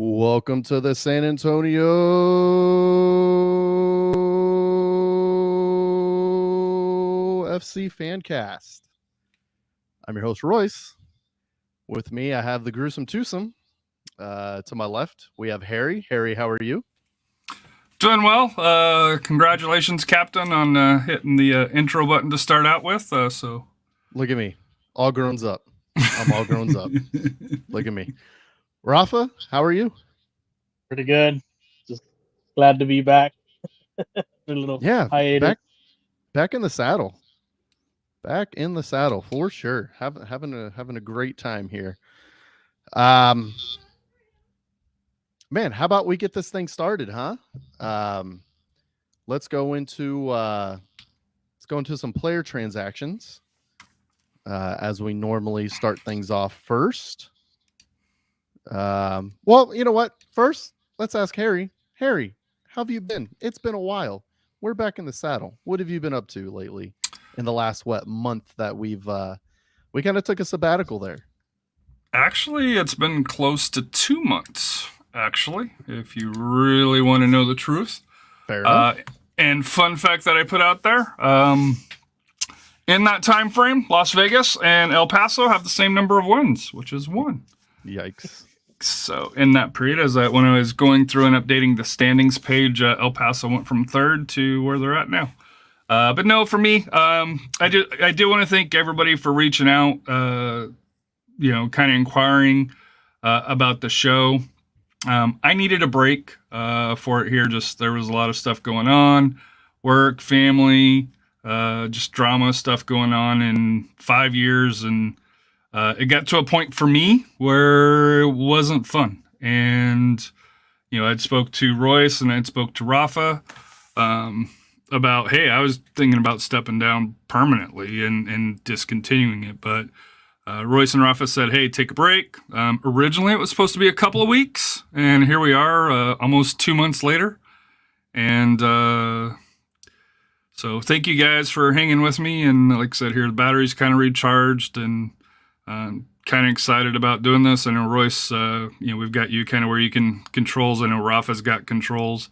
Welcome to the San Antonio FC FanCast. I'm your host, Royce. With me, I have the gruesome twosome. To my left, we have Harry. Harry, how are you? Doing well. Congratulations, Captain, on hitting the intro button to start out with. So look at me, all grown up. I'm all grown up. Look at me. Rafa, how are you? Pretty good. Just glad to be back. A little hiatus. Back in the saddle. Back in the saddle for sure. Having a great time here. Man, how about we get this thing started, huh? Let's go into some player transactions as we normally start things off first. Well, you know what? First, let's ask Harry. Harry, how have you been? It's been a while. We're back in the saddle. What have you been up to lately in the last month that we kind of took a sabbatical there? Actually, it's been close to 2 months, actually, if you really want to know the truth. Fair enough. And fun fact that I put out there, in that time frame, Las Vegas and El Paso have the same number of wins, which is 1. Yikes. So in that period, when I was going through and updating the standings page, El Paso went from 3rd to where they're at now. But no, for me, I do want to thank everybody for reaching out, kind of inquiring about the show. I needed a break for it here. Just there was a lot of stuff going on, work, family, just drama stuff going on in 5 years, and it got to a point for me where it wasn't fun. And, I'd spoke to Royce and I'd spoke to Rafa about, hey, I was thinking about stepping down permanently and discontinuing it. But Royce and Rafa said, hey, take a break. Originally, it was supposed to be a couple of weeks. And here we are almost 2 months later. And so thank you guys for hanging with me. And like I said, here, the battery's kind of recharged, and kind of excited about doing this. I know Royce, we've got you kind of where you can controls. I know Rafa's got controls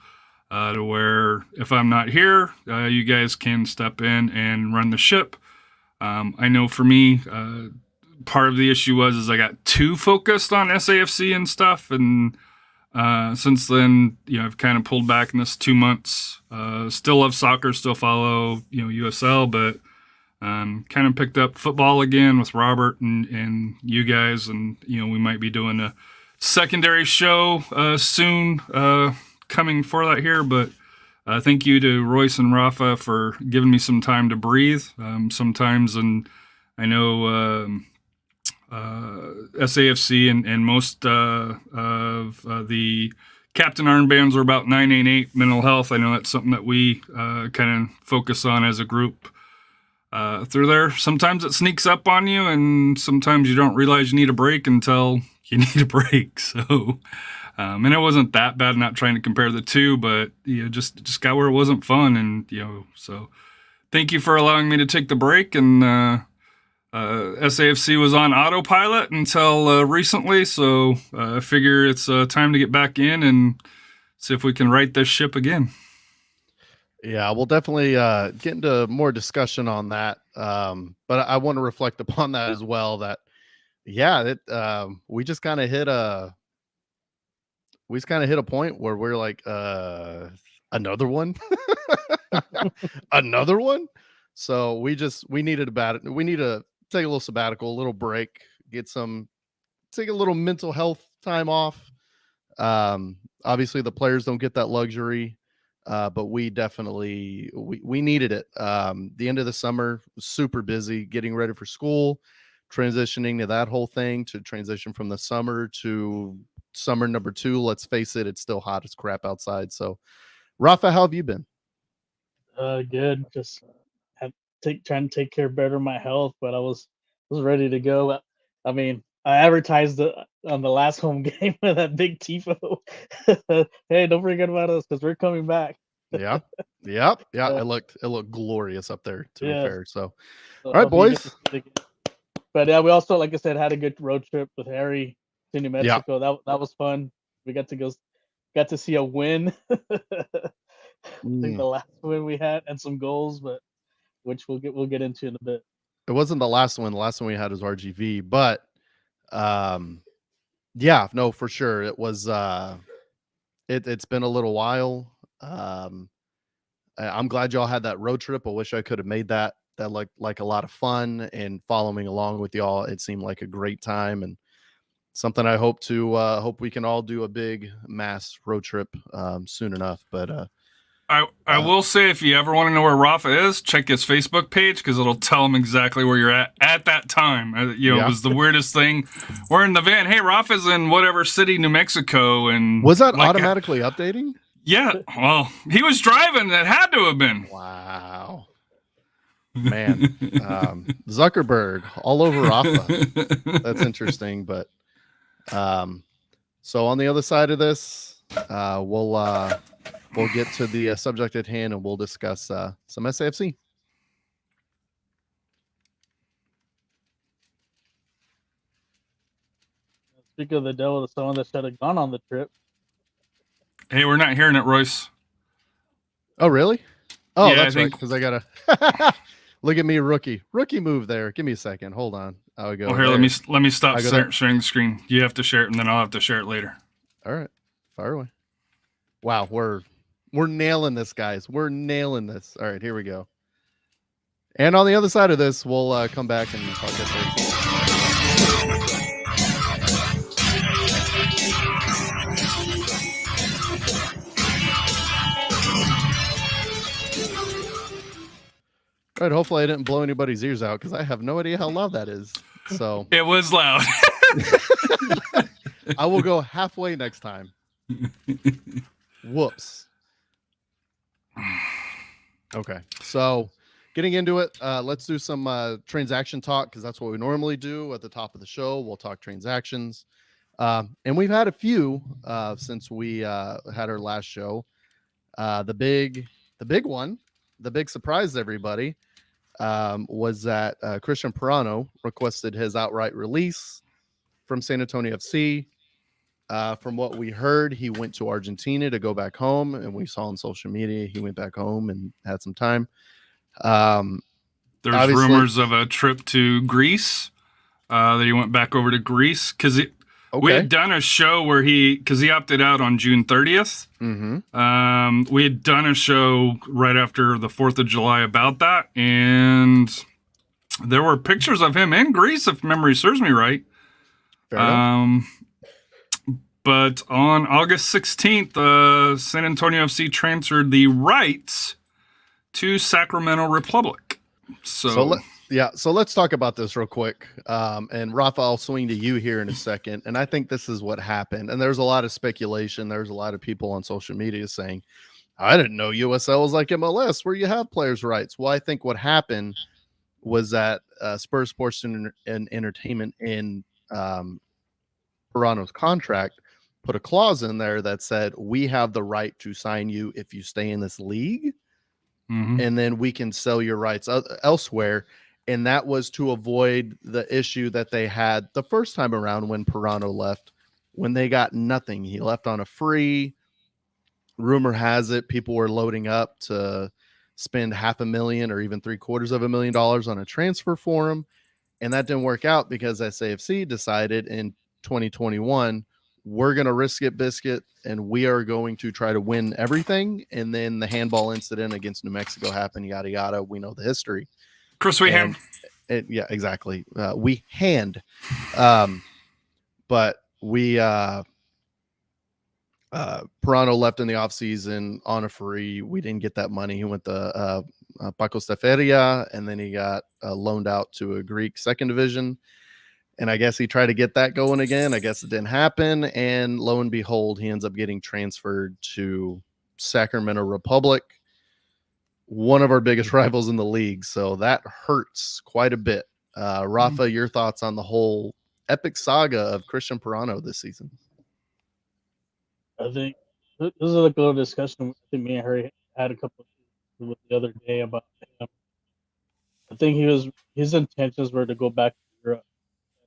to where if I'm not here, you guys can step in and run the ship. I know for me, part of the issue was I got too focused on SAFC and stuff. And since then, I've kind of pulled back in this 2 months. Still love soccer, still follow, USL, but kind of picked up football again with Robert and you guys, and we might be doing a secondary show soon coming for that here. But thank you to Royce and Rafa for giving me some time to breathe sometimes. And I know SAFC and most of the captain armbands are about 988 mental health. I know that's something that we kind of focus on as a group. Through there, sometimes it sneaks up on you, and sometimes you don't realize you need a break until you need a break. So, and it wasn't that bad. Not trying to compare the two, but just got where it wasn't fun, and so thank you for allowing me to take the break. And SAFC was on autopilot until recently, so I figure it's time to get back in and see if we can right this ship again. Yeah, we'll definitely get into more discussion on that. But I want to reflect upon that as well. That, we just kind of hit a point where we're like, another one, another one. So we needed we need to take a little sabbatical, a little break, take a little mental health time off. Obviously the players don't get that luxury. But we definitely we needed it. The end of the summer was super busy, getting ready for school, transitioning to that whole thing, to transition from the summer to summer number 2. Let's face it, it's still hot as crap outside. So, Rafa, how have you been? Good. Just trying to take care better of my health, but I was ready to go. I mean, I advertised on the last home game with that big tifo. Hey, don't forget about us because we're coming back. Yeah. It looked glorious up there, to be fair. So, all I'll right, boys. But yeah, we also, like I said, had a good road trip with Harry to New Mexico. That was fun. We got to see a win. I think the last win we had and some goals, but which we'll get into in a bit. It wasn't the last one. The last one we had was RGV, but yeah, no, for sure. It was it's been a little while. I'm glad y'all had that road trip. I wish I could have made that like a lot of fun, and following along with y'all. It seemed like a great time, and something I hope we can all do a big mass road trip soon enough. But I will say, if you ever want to know where Rafa is, check his Facebook page, because it'll tell him exactly where you're at that time. It was the weirdest thing. We're in the van. Hey, Rafa's in whatever city, New Mexico, and was that automatically updating? Yeah. Well, he was driving. That had to have been. Wow. Man, Zuckerberg all over Rafa. That's interesting. But so on the other side of this, we'll get to the subject at hand, and we'll discuss some SAFC. Speaking of the devil, someone that should have gone on the trip. Hey, we're not hearing it, Royce. Oh, really? Oh, yeah, that's right. Because I gotta look at me, rookie move there. Give me a second. Hold on. I'll go. Well, here, let me stop sharing the screen. You have to share it, and then I'll have to share it later. All right, fire away. Wow, we're nailing this, guys. We're nailing this. All right, here we go. And on the other side of this, we'll come back and talk SAFC. All right, hopefully I didn't blow anybody's ears out, because I have no idea how loud that is. So it was loud. I will go halfway next time. Whoops. Okay, so getting into it, let's do some transaction talk, because that's what we normally do at the top of the show. We'll talk transactions, and we've had a few since we had our last show. The big one, the big surprise to everybody, was that Christian Pirano requested his outright release from San Antonio FC. From what we heard, he went to Argentina to go back home, and we saw on social media he went back home and had some time. There's rumors of a trip to Greece, that he went back over to Greece, because we had done a show where because he opted out on June 30th. Mm-hmm. We had done a show right after the 4th of July about that, and there were pictures of him in Greece, if memory serves me right. Fair enough. But on August 16th, San Antonio FC transferred the rights to Sacramento Republic. So let's talk about this real quick. And Rafa, I'll swing to you here in a second. And I think this is what happened. And there's a lot of speculation. There's a lot of people on social media saying, I didn't know USL was like MLS, where you have players' rights. Well, I think what happened was that Spurs Sports and Entertainment in Pirano's contract put a clause in there that said, we have the right to sign you if you stay in this league. Mm-hmm. And then we can sell your rights elsewhere. And that was to avoid the issue that they had the first time around when Pirano left, when they got nothing. He left on a free. Rumor has it people were loading up to spend $500,000 or even $750,000 on a transfer for him. And that didn't work out, because SAFC decided in 2021, we're going to risk it biscuit, and we are going to try to win everything. And then the handball incident against New Mexico happened, yada, yada. We know the history. Chris, we hand. Yeah, exactly. We hand. But we Pirano left in the offseason on a free. We didn't get that money. He went to Paco Steferia, and then he got loaned out to a Greek second division. And I guess he tried to get that going again. I guess it didn't happen. And lo and behold, he ends up getting transferred to Sacramento Republic, one of our biggest rivals in the league. So that hurts quite a bit. Rafa, your thoughts on the whole epic saga of Christian Pirano this season? I think this is like a little discussion. I think me and Harry had a couple of the other day about him. I think his intentions were to go back to Europe.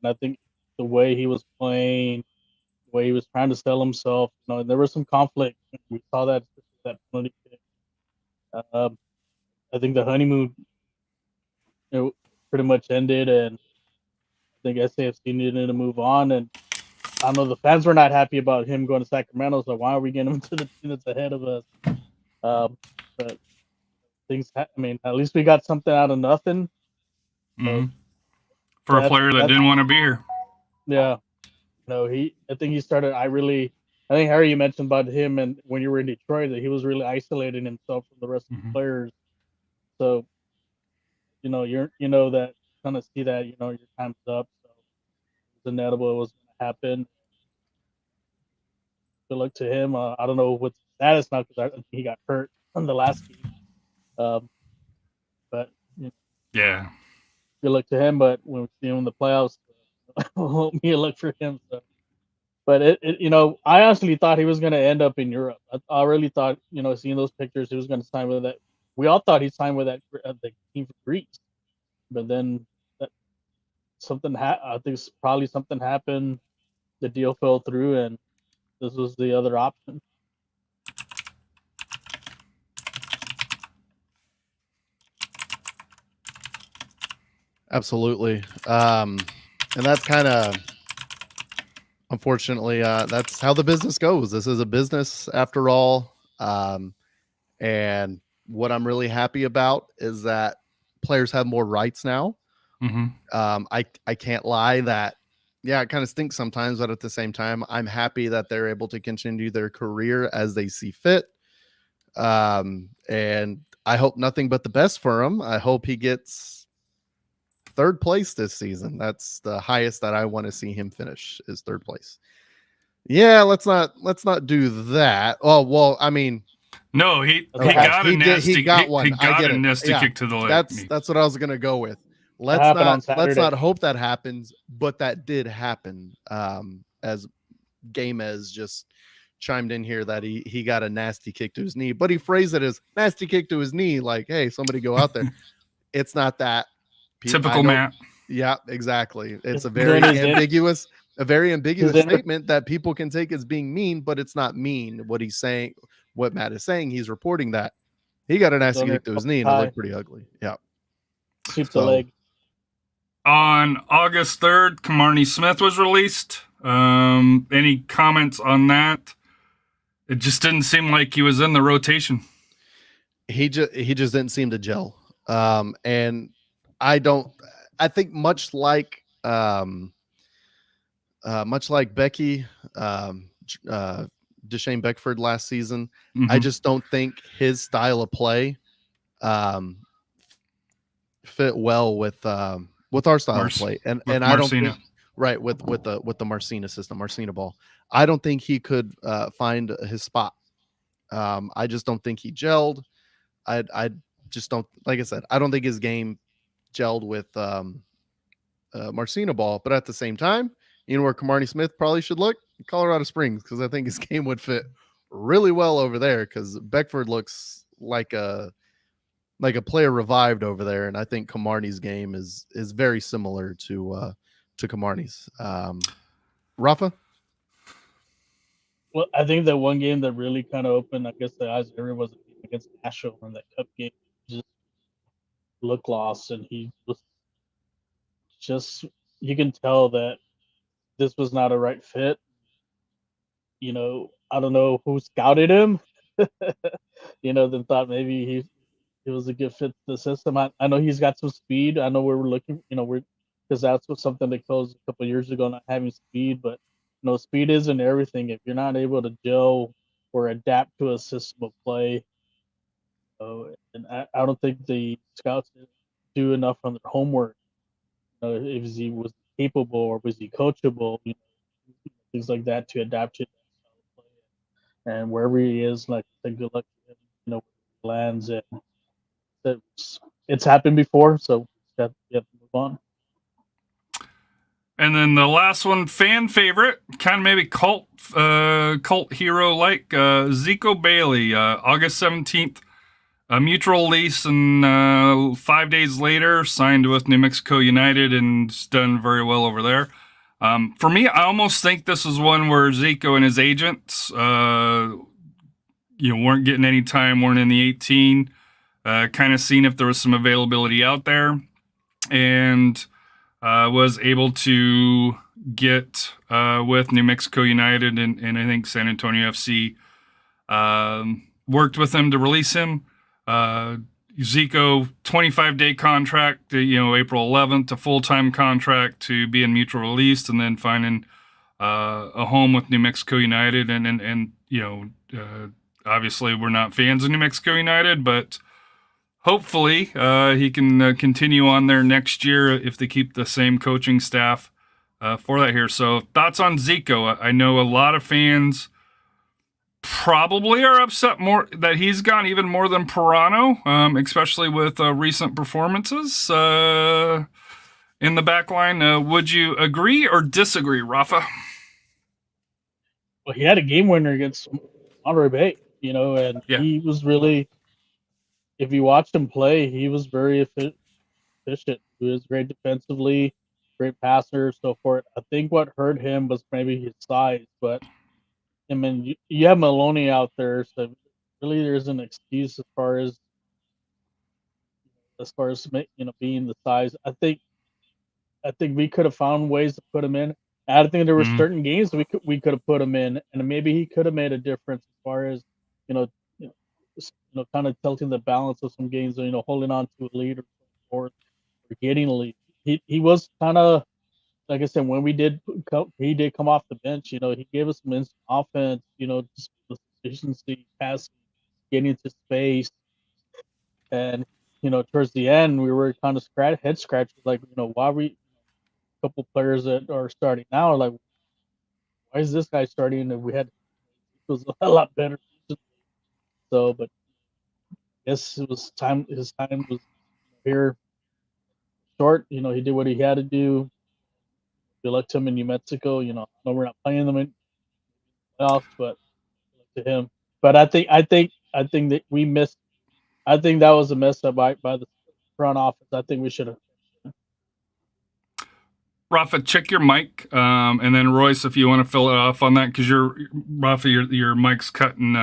And I think the way he was playing, way he was trying to sell himself. There was some conflict. We saw that penalty kick. I think the honeymoon pretty much ended, and I think SAFC needed to move on. And I don't know, the fans were not happy about him going to Sacramento, so why are we getting him to the team that's ahead of us? But at least we got something out of nothing. Mm-hmm. For a player that didn't want to be here. Yeah. I think he started, I think Harry, you mentioned about him and when you were in Detroit that he was really isolating himself from the rest of the players. So, that kind of see that, your time's up. So it's inevitable it was going to happen. Good luck to him. I don't know what's the status now because I think he got hurt on the last game. But yeah, good luck to him. But when we see him in the playoffs, me a look for him. So. But I honestly thought he was going to end up in Europe. I really thought, seeing those pictures, he was going to sign with that. We all thought he'd sign with that the team for Greece, but then something I think probably something happened. The deal fell through, and this was the other option. Absolutely. And that's kind of, unfortunately, that's how the business goes. This is a business after all. And what I'm really happy about is that players have more rights now. Mm-hmm. I can't lie that, yeah, it kind of stinks sometimes, but at the same time, I'm happy that they're able to continue their career as they see fit. And I hope nothing but the best for him. I hope he gets third place this season. That's the highest that I want to see him finish, is third place. Yeah, let's not do that. Oh, well, I mean, no, he got a nasty kick to the leg. That's what I was gonna go with. Let's not hope that happens, but that did happen. As Gamez just chimed in here that he got a nasty kick to his knee, but he phrased it as nasty kick to his knee, like, hey, somebody go out there. It's not that. Typical Matt. Yeah, exactly. It's a very ambiguous statement that people can take as being mean, but it's not mean. What he's saying, what Matt is saying, he's reporting that he got a nasty kick to his knee and it looked pretty ugly. Yeah. Shoot the leg. On August 3rd, Camarney Smith was released. Any comments on that? It just didn't seem like he was in the rotation. He just didn't seem to gel. And I think much like Becky, Deshane Beckford last season, I just don't think his style of play fit well with our style of play. And I don't think with the Marcina system, Marcina ball. I don't think he could find his spot. I just don't think he gelled. I just don't, like I said, I don't think his game gelled with Marcina ball, but at the same time, where Camarney Smith probably should look? Colorado Springs, because I think his game would fit really well over there, because Beckford looks like a player revived over there, and I think Camarney's game is very similar to Camarney's. Rafa? Well, I think that one game that really kind of opened, I guess, the eyes of everyone was against Nashville in that cup game. Just look lost, and he was just, you can tell that this was not a right fit. I don't know who scouted him, then thought maybe he was a good fit to the system. I know he's got some speed. I know we're looking, because that's something they closed a couple of years ago, not having speed, but speed isn't everything. If you're not able to gel or adapt to a system of play, and I don't think the scouts do enough on their homework. If he was capable or was he coachable, things like that to adapt to that style of play. And wherever he is, like, good luck to him, where he lands. And it's happened before, so you have to move on. And then the last one, fan favorite, kind of maybe cult hero like Zico Bailey, August 17th, a mutual lease, and 5 days later signed with New Mexico United and done very well over there. For me, I almost think this is one where Zico and his agents, weren't getting any time, weren't in the 18, kind of seeing if there was some availability out there, and was able to get with New Mexico United and I think San Antonio FC. Worked with him to release him. Zico 25-day contract, April 11th, a full-time contract to be in mutual release, and then finding a home with New Mexico United. And obviously we're not fans of New Mexico United, but hopefully he can continue on there next year if they keep the same coaching staff for that here. So thoughts on Zico? I know a lot of fans probably are upset more that he's gone even more than Pirano, especially with recent performances in the back line. Would you agree or disagree, Rafa? Well, he had a game winner against Monterey Bay, and he was really, if you watched him play, he was very efficient. He was great defensively, great passer, so forth. I think what hurt him was maybe his size, but I mean, you have Maloney out there, so really there's an excuse as far as being the size. I think we could have found ways to put him in. I think there were certain games we could have put him in, and maybe he could have made a difference as far as kind of tilting the balance of some games, holding on to a lead or getting a lead. He was kind of, like I said, when he did come off the bench, he gave us some instant offense, just efficiency, passing, getting into space. And, towards the end, we were kind of head scratchers, like, why we, a couple players that are starting now are like, why is this guy starting? And we had, it was a lot better. So, but yes, it was time. His time was here short. He did what he had to do. Good luck to him in New Mexico. I know we're not playing them in playoffs, but good luck to him. But I think that we missed. I think that was a mess up by the front office. I think we should have. Rafa, check your mic, and then Royce, if you want to fill it off on that, because Rafa, your mic's cutting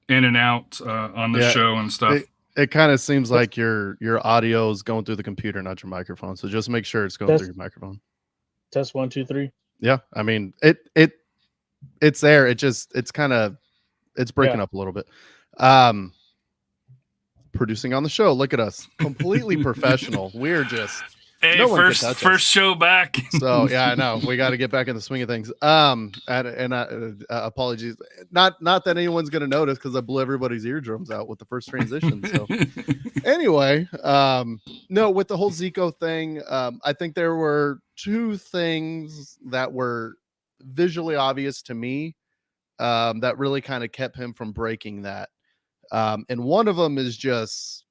in and out on the show and stuff. It kind of seems like your audio is going through the computer, not your microphone. So just make sure it's going through your microphone. Test 1, 2, 3. Yeah, I mean it's there. It's breaking up a little bit. Producing on the show. Look at us, completely professional. We're just first show back. So yeah, I know we got to get back in the swing of things. Apologies, not that anyone's gonna notice because I blew everybody's eardrums out with the first transition. So anyway, no, with the whole Zico thing, I think there were two things that were visually obvious to me that really kind of kept him from breaking that. And one of them is just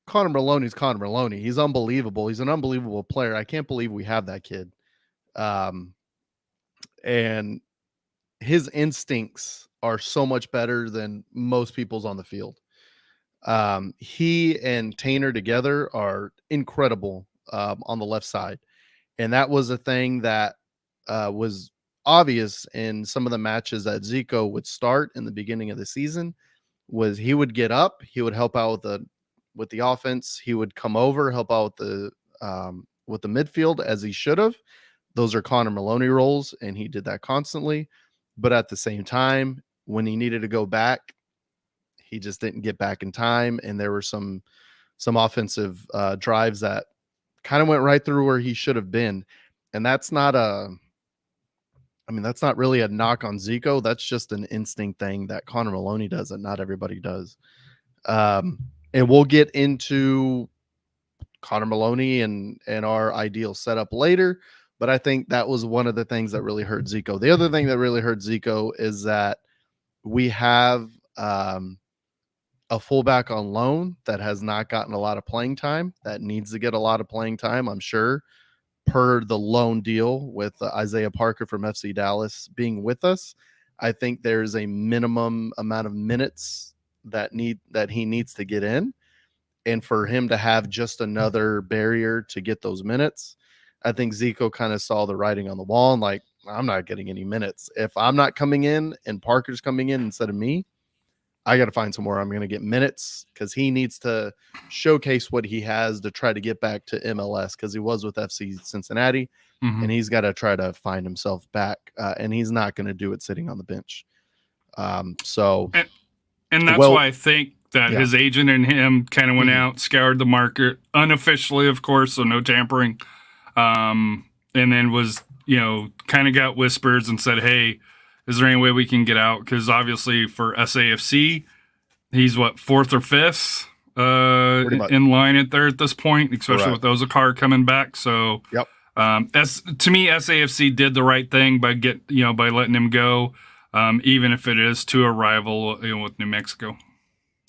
Connor Maloney's Connor Maloney. He's unbelievable. He's an unbelievable player. I can't believe we have that kid. And his instincts are so much better than most people's on the field. He and Tainer together are incredible on the left side. And that was a thing that was obvious in some of the matches that Zico would start in the beginning of the season. Was he would get up, he would help out with the offense, he would come over, help out with the midfield as he should have. Those are Connor Maloney roles, and he did that constantly. But at the same time, when he needed to go back, he just didn't get back in time, and there were some offensive drives that kind of went right through where he should have been. And that's not really a knock on Zico. That's just an instinct thing that Connor Maloney does that not everybody does. And we'll get into Connor Maloney and our ideal setup later, but I think that was one of the things that really hurt Zico. The other thing that really hurt Zico is that we have a fullback on loan that has not gotten a lot of playing time, that needs to get a lot of playing time, I'm sure, per the loan deal with Isaiah Parker from FC Dallas being with us. I think there's a minimum amount of minutes that he needs to get in, and for him to have just another barrier to get those minutes, I think Zico kind of saw the writing on the wall and like, I'm not getting any minutes. If I'm not coming in and Parker's coming in instead of me, I got to find somewhere I'm going to get minutes because he needs to showcase what he has to try to get back to MLS because he was with FC Cincinnati and he's got to try to find himself back. And he's not going to do it sitting on the bench. And that's why I think that his agent and him kind of went out, scoured the market unofficially, of course, so no tampering. And then was, kind of got whispers and said, hey, is there any way we can get out? Because obviously for SAFC, he's fourth or fifth in line at there at this point, especially with Ozakar coming back. So, to me, SAFC did the right thing by letting him go, even if it is to a rival, with New Mexico.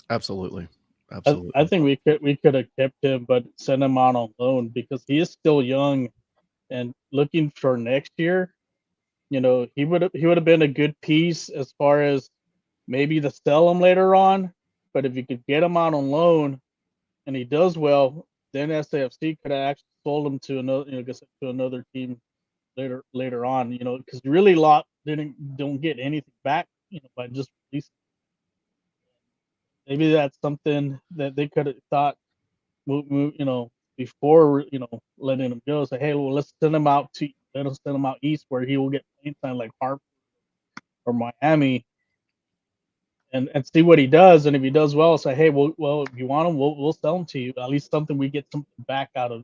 Absolutely. I think we could have kept him, but sent him out on loan because he is still young and looking for next year. He would have been a good piece as far as maybe to sell him later on. But if you could get him out on loan and he does well, then SAFC could have actually sold him to another team later on. Because really Lot don't get anything back, by just releasing. Maybe that's something that they could have thought, before letting him go. Say, hey, well, let's send him out east where he will get playing time like Harvard or Miami, and see what he does. And if he does well, say, hey, well, if you want him, we'll sell him to you. At least something we get something back out of.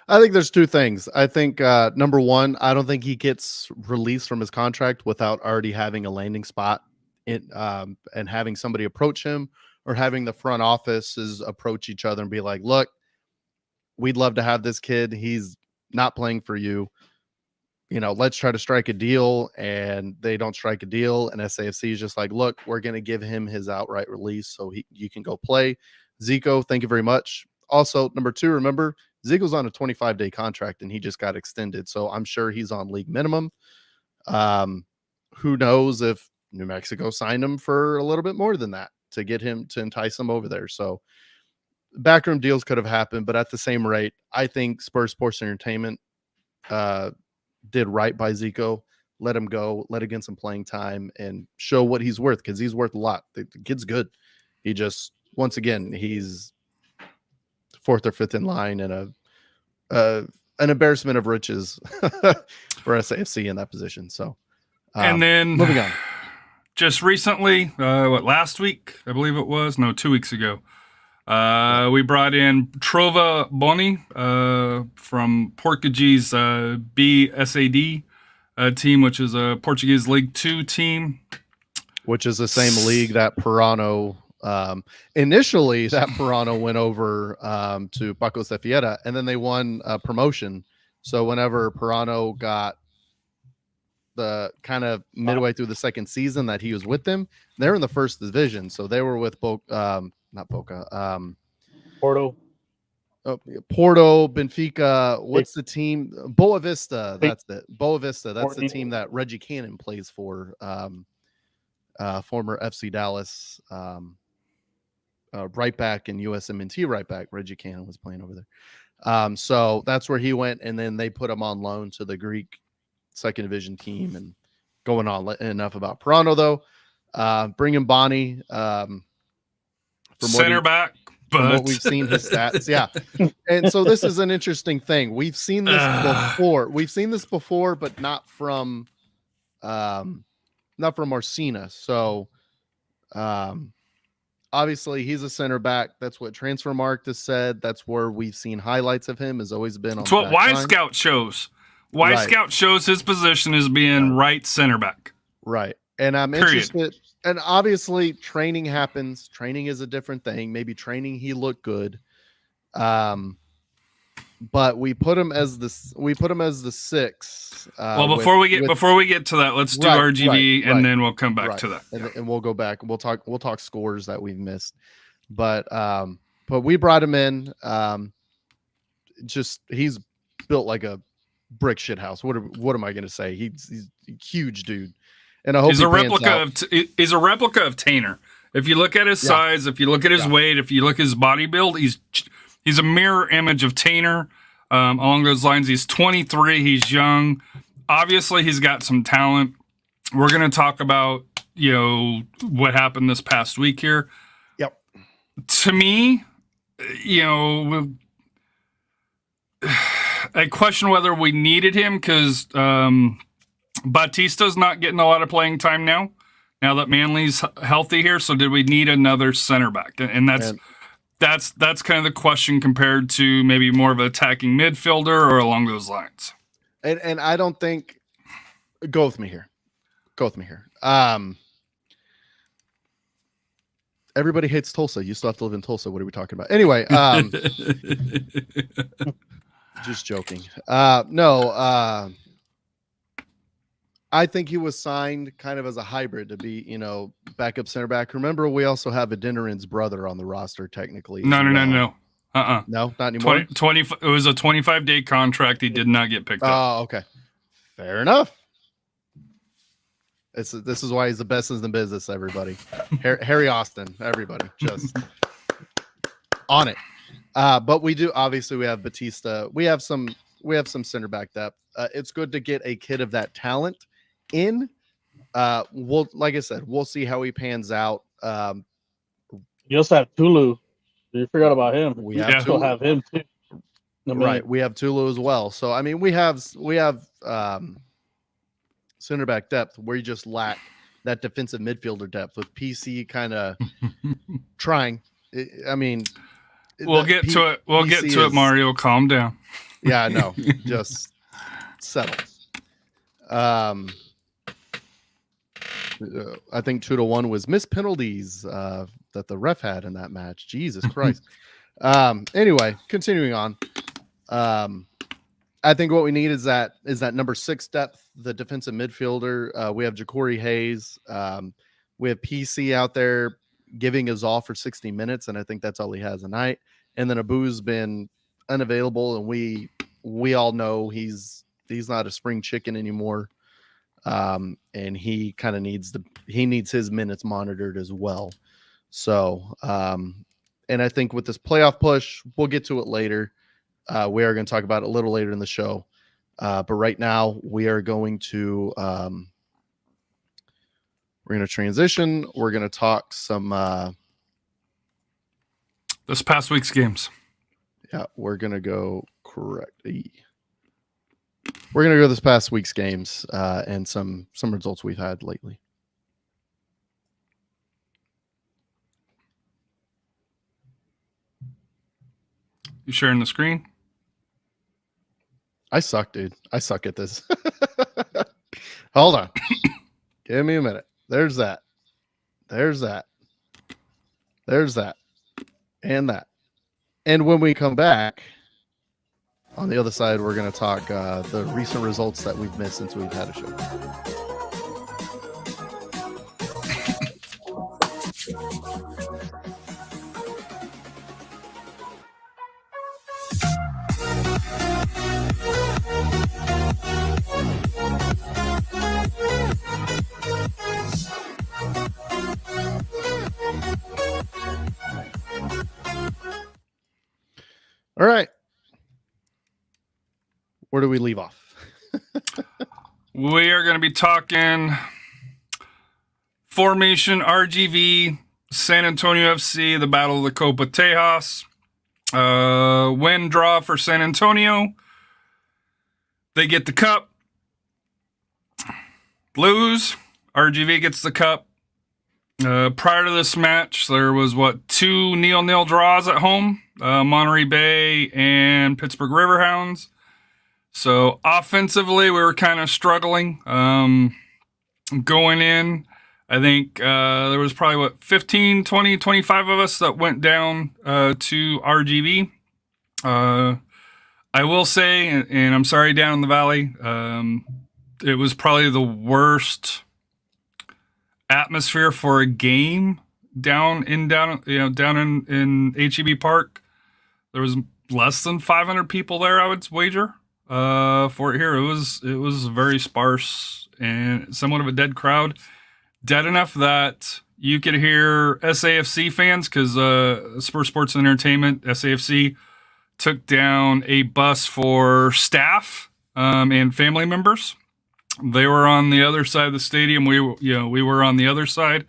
I think there's two things. I think number one, I don't think he gets released from his contract without already having a landing spot and having somebody approach him or having the front offices approach each other and be like, look, we'd love to have this kid. He's not playing for you. Let's try to strike a deal. And they don't strike a deal. And SAFC is just like, look, we're going to give him his outright release so you can go play. Zico, thank you very much. Also, number two, remember, Zico's on a 25-day contract and he just got extended. So I'm sure he's on league minimum. Who knows if New Mexico signed him for a little bit more than that to get him to entice him over there. So backroom deals could have happened, but at the same rate, I think Spurs Sports Entertainment did right by Zico. Let him go, let him get some playing time and show what he's worth because he's worth a lot. The kid's good. He just, once again, he's fourth or fifth in line and an embarrassment of riches for SAFC in that position. So, and then moving on. Just recently, last week, I believe it was, 2 weeks ago, we brought in Trova Boni from Portuguese BSAD team, which is a Portuguese League 2 team. Which is the same league that Pirano, initially that Pirano went over to Paco Cefiera, and then they won promotion. So whenever Pirano got the kind of midway through the second season that he was with them, they're in the first division. So they were with Porto, Benfica. What's the team? Boa Vista. That's it. Boa Vista. That's the team that Reggie Cannon plays for. Former FC Dallas right back and USMNT right back. Reggie Cannon was playing over there. So that's where he went, and then they put him on loan to the Greek second division team. And going on enough about Pirano though. Bringing Bonnie from center back. From what we've seen his stats. Yeah. And so this is an interesting thing. We've seen this before. We've seen this before, but not from Marcina. So obviously he's a center back. That's what Transfermarkt has said. That's where we've seen highlights of him, has always been on That's what Y-Scout shows. Y-Scout shows his position as being right center back. Right. And I'm interested. And obviously training happens. Training is a different thing. Maybe training he looked good. But we put him as the 6. Well, before we get to that, let's do RGV and then we'll come back to that. And we'll go back and we'll talk scores that we've missed. But we brought him in. He's built like a brick shit house. What am I going to say? He's a huge dude. And I hope he's a replica of Tanner. If you look at his size, if you look at his weight, if you look at his body build, he's a mirror image of Tanner. along those lines. He's 23. He's young. Obviously, he's got some talent. We're going to talk about, what happened this past week here. Yep. To me, I question whether we needed him because Batista's not getting a lot of playing time now that Manley's healthy here. So did we need another center back? And that's kind of the question compared to maybe more of an attacking midfielder or along those lines. And I don't think go with me here. Everybody hates Tulsa. You still have to live in Tulsa. What are we talking about? Anyway, just joking. No, I think he was signed kind of as a hybrid to be, backup center back. Remember, we also have Adeniran's brother on the roster technically. No. No, not anymore. 20. It was a 25-day contract. He did not get picked up. Oh, okay. Fair enough. This is why he's the best in the business, everybody. Harry Austin, everybody, just on it. But we do, obviously, we have Batista. We have some center back depth. It's good to get a kid of that talent in. Like I said, we'll see how he pans out. You also have Tulu. You forgot about him. We still have him too. Right, we have Tulu as well. So I mean, we have center back depth where you just lack that defensive midfielder depth with PC kind of trying. I mean, we'll get to it. We'll get to it, Mario. Calm down. Yeah, I know. Just settle. I think 2-1 was missed penalties that the ref had in that match. Jesus Christ. Anyway, continuing on. I think what we need is that number 6 depth, the defensive midfielder. We have Ja'Cory Hayes. We have PC out there giving his all for 60 minutes, and I think that's all he has tonight. And then Abu's been unavailable, and we all know he's not a spring chicken anymore. And he kind of needs his minutes monitored as well. So, and I think with this playoff push, we'll get to it later. We are going to talk about it a little later in the show. But right now we are going to, transition. We're going to talk some, this past week's games. Yeah, we're going to go correctly. We're going to go this past week's games and some results we've had lately. You sharing the screen? I suck, dude. I suck at this. Hold on. Give me a minute. There's that. There's that. There's that. And that. And when we come back, on the other side, we're going to talk the recent results that we've missed since we've had a show. All right. Where do we leave off? We are going to be talking formation RGV, San Antonio FC, the Battle of the CopaTejas. Win, draw for San Antonio. They get the cup. Lose, RGV gets the cup. Prior to this match, there was 2 0-0 draws at home. Monterey Bay and Pittsburgh Riverhounds. So offensively, we were kind of struggling going in. I think there was probably 15, 20, 25 of us that went down to RGV. I will say, and I'm sorry, down in the valley, it was probably the worst atmosphere for a game down in HEB Park. There was less than 500 people there, I would wager. For it here, it was very sparse and somewhat of a dead crowd. Dead enough that you could hear SAFC fans, because Spurs Sports and Entertainment, SAFC, took down a bus for staff and family members. They were on the other side of the stadium. We were on the other side.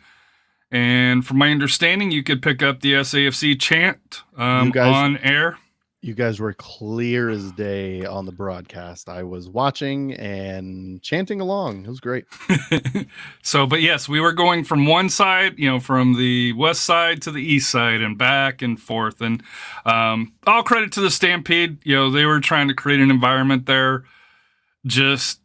And from my understanding, you could pick up the SAFC chant on air. You guys were clear as day on the broadcast. I was watching and chanting along. It was great. So, but yes, we were going from one side, from the west side to the east side and back and forth. And all credit to the Stampede. They were trying to create an environment there. Just,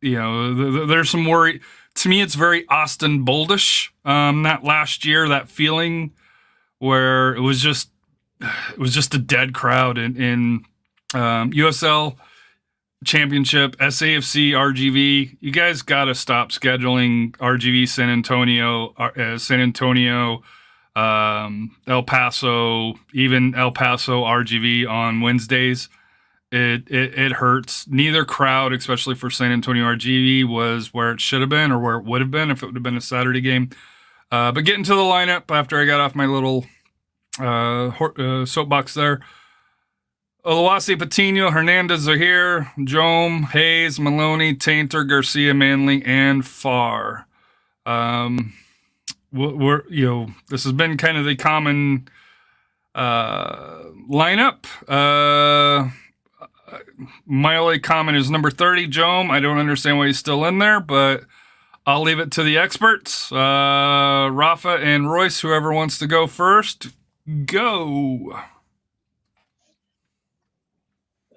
there's some worry. To me, it's very Austin Boldish. That last year, that feeling where it was just a dead crowd in USL Championship, SAFC, RGV. You guys got to stop scheduling RGV San Antonio, El Paso, even El Paso RGV on Wednesdays. It hurts. Neither crowd, especially for San Antonio RGV, was where it should have been or where it would have been if it would have been a Saturday game. But getting to the lineup after I got off my little soapbox there. Oluwase, Patino, Hernandez are here. Jome, Hayes, Maloney, Tainter, Garcia, Manley, and Farr. This has been kind of the common lineup. My only comment is number 30, Jome. I don't understand why he's still in there, but I'll leave it to the experts. Rafa and Royce, whoever wants to go first, go.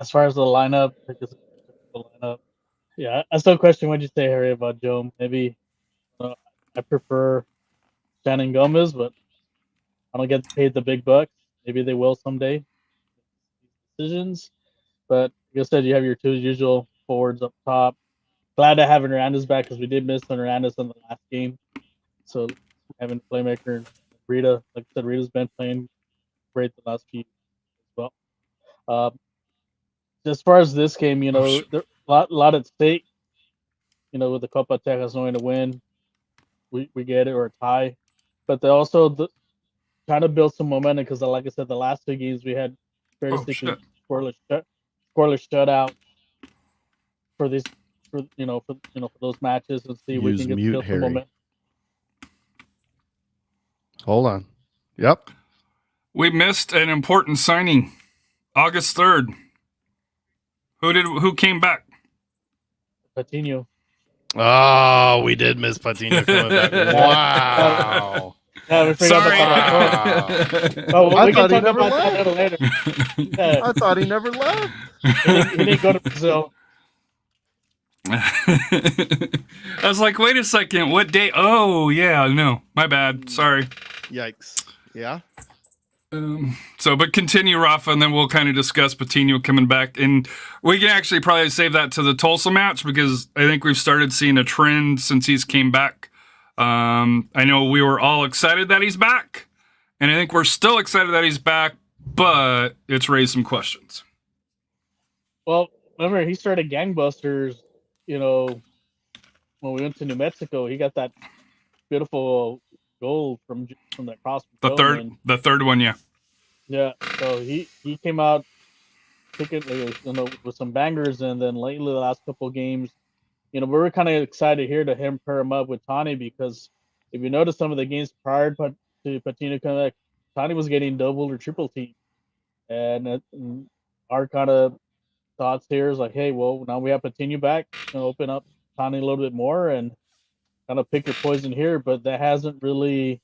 As far as the lineup, yeah, I still question what you say, Harry, about Joe. Maybe I prefer Shannon Gomez, but I don't get paid the big bucks. Maybe they will someday. Decisions, but like I said, you have your two usual forwards up top. Glad to have Hernandez back because we did miss Hernandez in the last game. So having playmaker Rita, like I said, Rita's been playing great the last few years as well. As far as this game, there's a lot at stake. With the CopaTejas knowing to win, we get it or a tie, but they also trying to build some momentum because, like I said, the last two games we had basically scoreless shutout for this, for those matches, and see if we can get build some momentum. Hold on. Yep. We missed an important signing, August 3rd. Who came back? Patino. Oh, we did miss Patino coming back. Wow. We Sorry. We can talk about that a little later. I thought he never left. He didn't go to Brazil. I was like, wait a second, what day? Oh, yeah, no, my bad. Sorry. Yikes. Yeah. But continue, Rafa, and then we'll kind of discuss Patino coming back. And we can actually probably save that to the Tulsa match because I think we've started seeing a trend since he's came back. I know we were all excited that he's back, and I think we're still excited that he's back, but it's raised some questions. Well, remember, he started gangbusters, when we went to New Mexico. He got that beautiful goal from that cross. The third one, yeah. Yeah, so he came out with some bangers, and then lately the last couple of games, we were kind of excited here to pair him up with Tani because if you notice some of the games prior to Patino coming back, Tani was getting double or triple team, and our kind of thoughts here is like, hey, well, now we have Patino back, open up Tani a little bit more and kind of pick your poison here, but that hasn't really,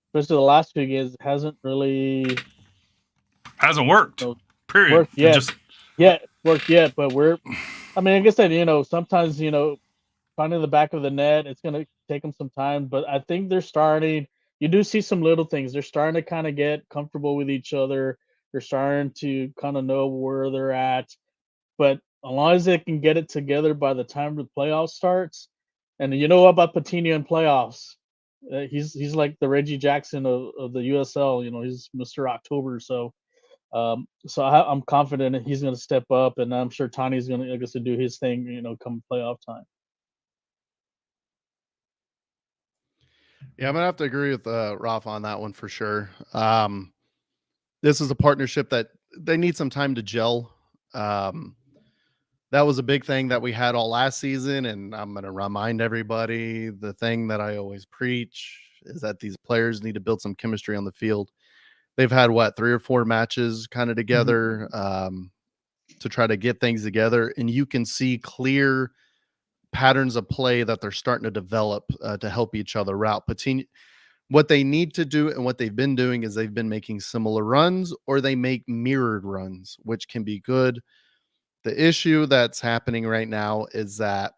especially the last few games, hasn't worked. Period. Worked yet. But like I said, sometimes finding the back of the net, it's gonna take them some time. But I think they're starting. You do see some little things. They're starting to kind of get comfortable with each other. They're starting to kind of know where they're at. But as long as they can get it together by the time the playoffs starts, and you know about Patino in playoffs, he's like the Reggie Jackson of the USL. He's Mr. October. So I'm confident that he's going to step up, and I'm sure Tani's going to do his thing. Come playoff time. Yeah, I'm gonna have to agree with Rafa on that one for sure. This is a partnership that they need some time to gel. That was a big thing that we had all last season, and I'm going to remind everybody the thing that I always preach is that these players need to build some chemistry on the field. They've had 3 or 4 matches kind of together to try to get things together, and you can see clear patterns of play that they're starting to develop to help each other out. What they need to do and what they've been doing is they've been making similar runs, or they make mirrored runs, which can be good. The issue that's happening right now is that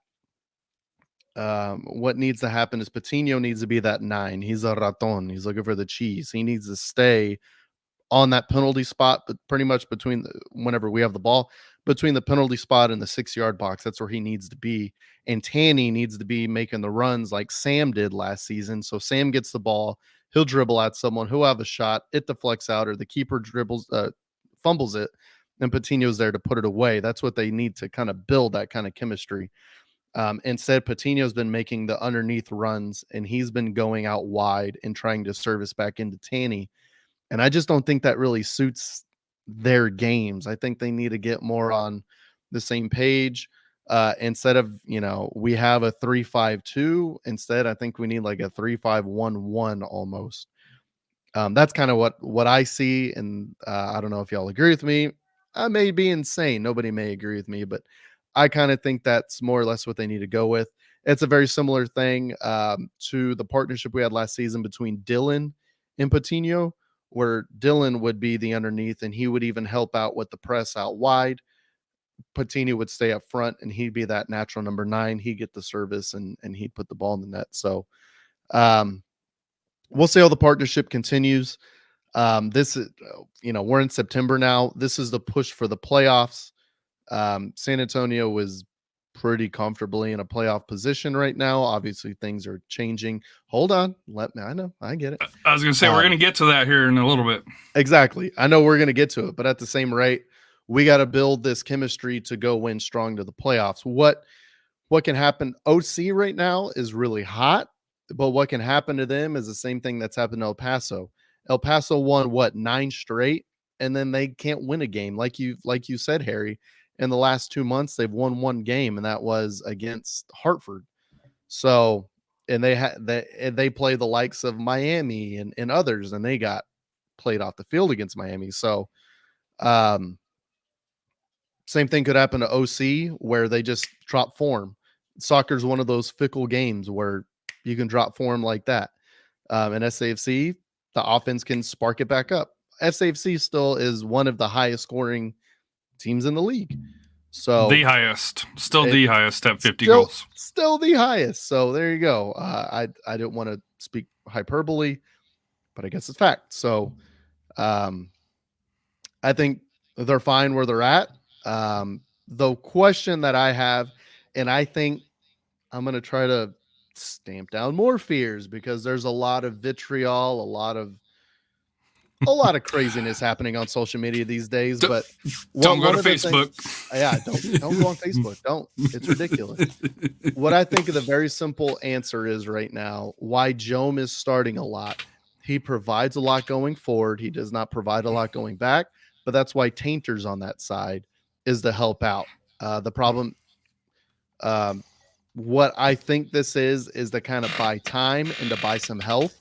what needs to happen is Patino needs to be that 9. He's a raton. He's looking for the cheese. He needs to stay on that penalty spot, but pretty much whenever we have the ball, between the penalty spot and the 6-yard box. That's where he needs to be. And Tanny needs to be making the runs like Sam did last season. So Sam gets the ball, he'll dribble at someone, he'll have a shot, it deflects out, or the keeper fumbles it, and Patino's there to put it away. That's what they need to kind of build that kind of chemistry. Instead, Patino's been making the underneath runs, and he's been going out wide and trying to service back into Tanny. And I just don't think that really suits their games. I think they need to get more on the same page. Instead of, we have a 3-5-2. Instead, I think we need like a 3-5-1-1 almost. That's kind of what I see. And I don't know if y'all agree with me. I may be insane. Nobody may agree with me, but I kind of think that's more or less what they need to go with. It's a very similar thing to the partnership we had last season between Dylan and Patino, where Dylan would be the underneath and he would even help out with the press out wide. Patino would stay up front and he'd be that natural number 9. He'd get the service and he'd put the ball in the net. So we'll see how the partnership continues. This is, we're in September now. This is the push for the playoffs. San Antonio was pretty comfortably in a playoff position right now. Obviously, things are changing. Hold on. I know. I get it. I was going to say, we're going to get to that here in a little bit. Exactly. I know we're going to get to it, but at the same rate, we got to build this chemistry to go win strong to the playoffs. What can happen? OC right now is really hot, but what can happen to them is the same thing that's happened to El Paso. El Paso won 9 straight, and then they can't win a game. Like you said, Harry, in the last 2 months, they've won 1 game, and that was against Hartford. So, and they play the likes of Miami and others, and they got played off the field against Miami. So, same thing could happen to OC, where they just drop form. Soccer's one of those fickle games where you can drop form like that. And SAFC, the offense can spark it back up. SAFC still is one of the highest scoring teams in the league. So the highest at 50 goals. Still the highest. So there you go. I didn't want to speak hyperbole, but I guess it's fact. So I think they're fine where they're at. The question that I have, and I think I'm going to try to stamp down more fears, because there's a lot of vitriol, a lot of craziness happening on social media these days. But don't go to Facebook. Don't go on Facebook. Don't. It's ridiculous. What I think of the very simple answer is right now why Jome is starting a lot. He provides a lot going forward. He does not provide a lot going back, but that's why Tainter's on that side, is to help out. The problem, what I think this is to kind of buy time and to buy some health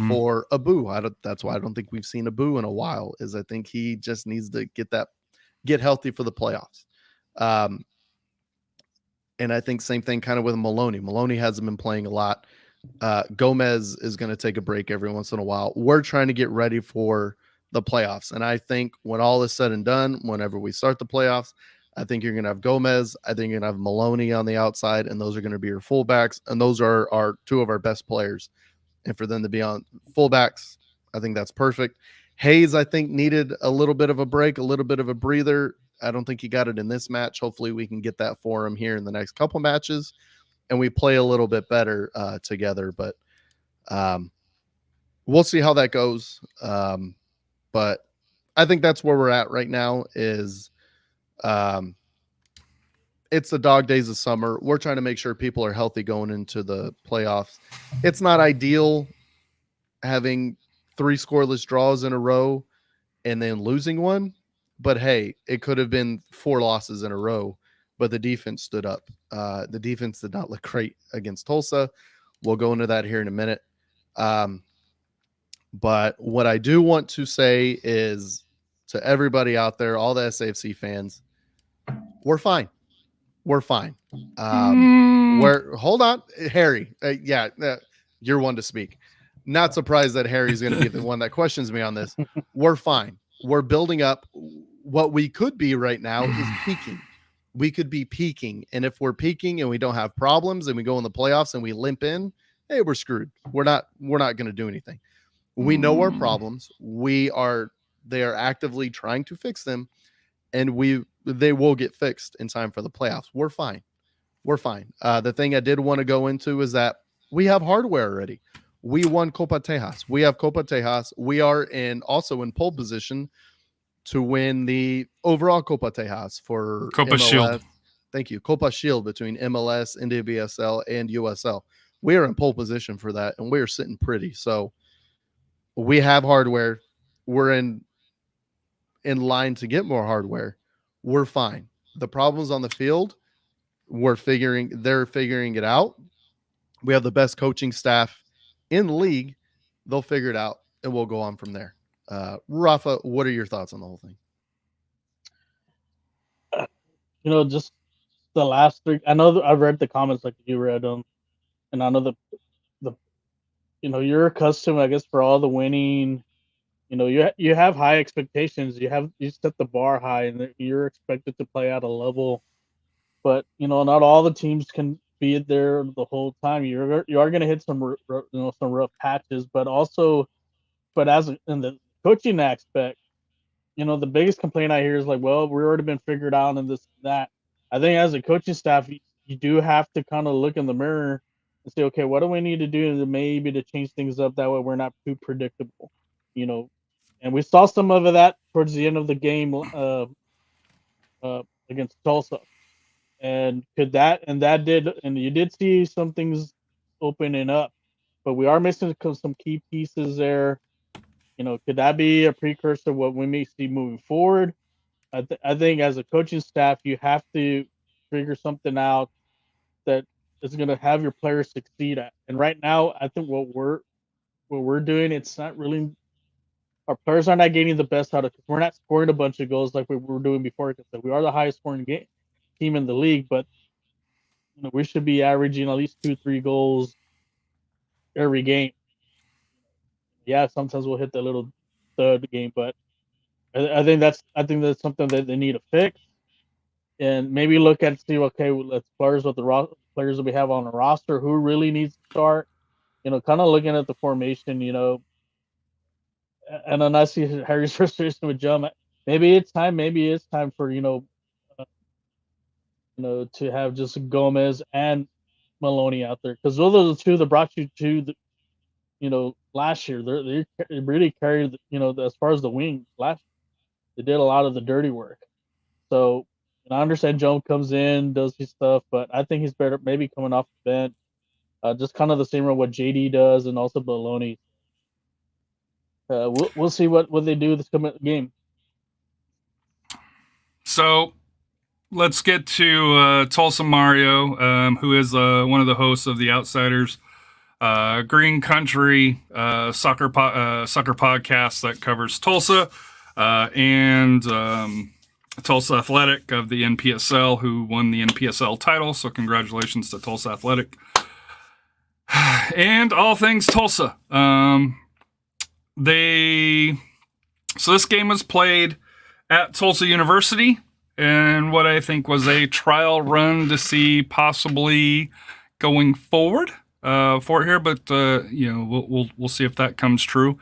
for Abu. That's why I don't think we've seen Abu in a while, is I think he just needs to get healthy for the playoffs. And I think same thing kind of with Maloney. Maloney hasn't been playing a lot. Gomez is going to take a break every once in a while. We're trying to get ready for the playoffs. And I think when all is said and done, whenever we start the playoffs, I think you're going to have Gomez. I think you're going to have Maloney on the outside, and those are going to be your fullbacks. And those are our 2 of our best players. And for them to be on fullbacks, I think that's perfect. Hayes, I think, needed a little bit of a break, a little bit of a breather. I don't think he got it in this match. Hopefully we can get that for him here in the next couple matches, and we play a little bit better together. But we'll see how that goes. But I think that's where we're at right now is it's the dog days of summer. We're trying to make sure people are healthy going into the playoffs. It's not ideal having 3 scoreless draws in a row and then losing one, But hey, it could have been 4 losses in a row, but the defense stood up. The defense did not look great against Tulsa. We'll go into that here in a minute. But what I do want to say is to everybody out there, all the SAFC fans, we're fine. We're fine. Hold on, Harry. You're one to speak. Not surprised that Harry's going to be the one that questions me on this. We're fine. We're building up. What we could be right now is peaking. We could be peaking. And if we're peaking and we don't have problems and we go in the playoffs and we limp in, hey, we're screwed. We're not going to do anything. We know our problems. They are actively trying to fix them, and they will get fixed in time for the playoffs. We're fine. We're fine. The thing I did want to go into is that we have hardware already. We won CopaTejas. We have CopaTejas. We are also in pole position to win the overall CopaTejas for Copa MLS. Shield. Thank you. Copa Shield between MLS, NWSL, and USL. We are in pole position for that, and we are sitting pretty. So we have hardware. We're in line to get more hardware. We're fine. The problems on the field, they're figuring it out. We have the best coaching staff in the league. They'll figure it out, and we'll go on from there. Rafa, what are your thoughts on the whole thing? Just the last 3. I know I've read the comments like you read them, and I know the you're accustomed, I guess, for all the winning. You have high expectations. You set the bar high, and you're expected to play at a level. But not all the teams can be there the whole time. You are going to hit some some rough patches, but as in the coaching aspect, the biggest complaint I hear is like, well, we've already been figured out and this and that. I think as a coaching staff, you do have to kind of look in the mirror and say, okay, what do we need to do to change things up? That way we're not too predictable, And we saw some of that towards the end of the game against Tulsa. And you did see some things opening up, but we are missing some key pieces there. Could that be a precursor to what we may see moving forward? I think as a coaching staff, you have to figure something out that is going to have your players succeed at. And right now, I think what we're doing, it's not really, our players are not getting the best out of it. We're not scoring a bunch of goals like we were doing before. Because we are the highest scoring team in the league, but we should be averaging at least 2-3 goals every game. Yeah, sometimes we'll hit the little third game, but I think that's something that they need to fix, and maybe look at see, okay, let's players with the players that we have on the roster, who really needs to start. Kind of looking at the formation, and then I see Harry's frustration with Jum. Maybe it's time for to have just Gomez and Maloney out there, because those are the two that brought you to the last year. They really carried as far as the wing last year. They did a lot of the dirty work. So I understand Jones comes in, does his stuff, but I think he's better maybe coming off the bench. Just kind of the same role what JD does, and also Maloney. We'll see what they do this coming game. So let's get to Tulsa Mario, who is one of the hosts of the Outsiders Green Country soccer podcast that covers Tulsa and Tulsa Athletic of the NPSL, who won the NPSL title. So congratulations to Tulsa Athletic and all things Tulsa. So this game was played at Tulsa University, and what I think was a trial run to see possibly going forward for it here, but we'll see if that comes true.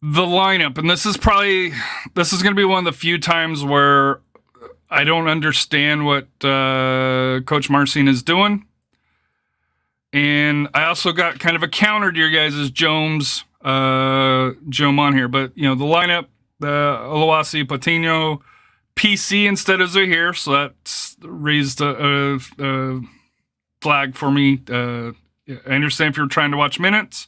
The lineup, and this is going to be one of the few times where I don't understand what Coach Marcina is doing, and I also got kind of a counter to your guys' Jones on here, but the lineup, Oluwasi Patino, PC instead of Zahir, so that's raised a flag for me. I understand if you're trying to watch minutes.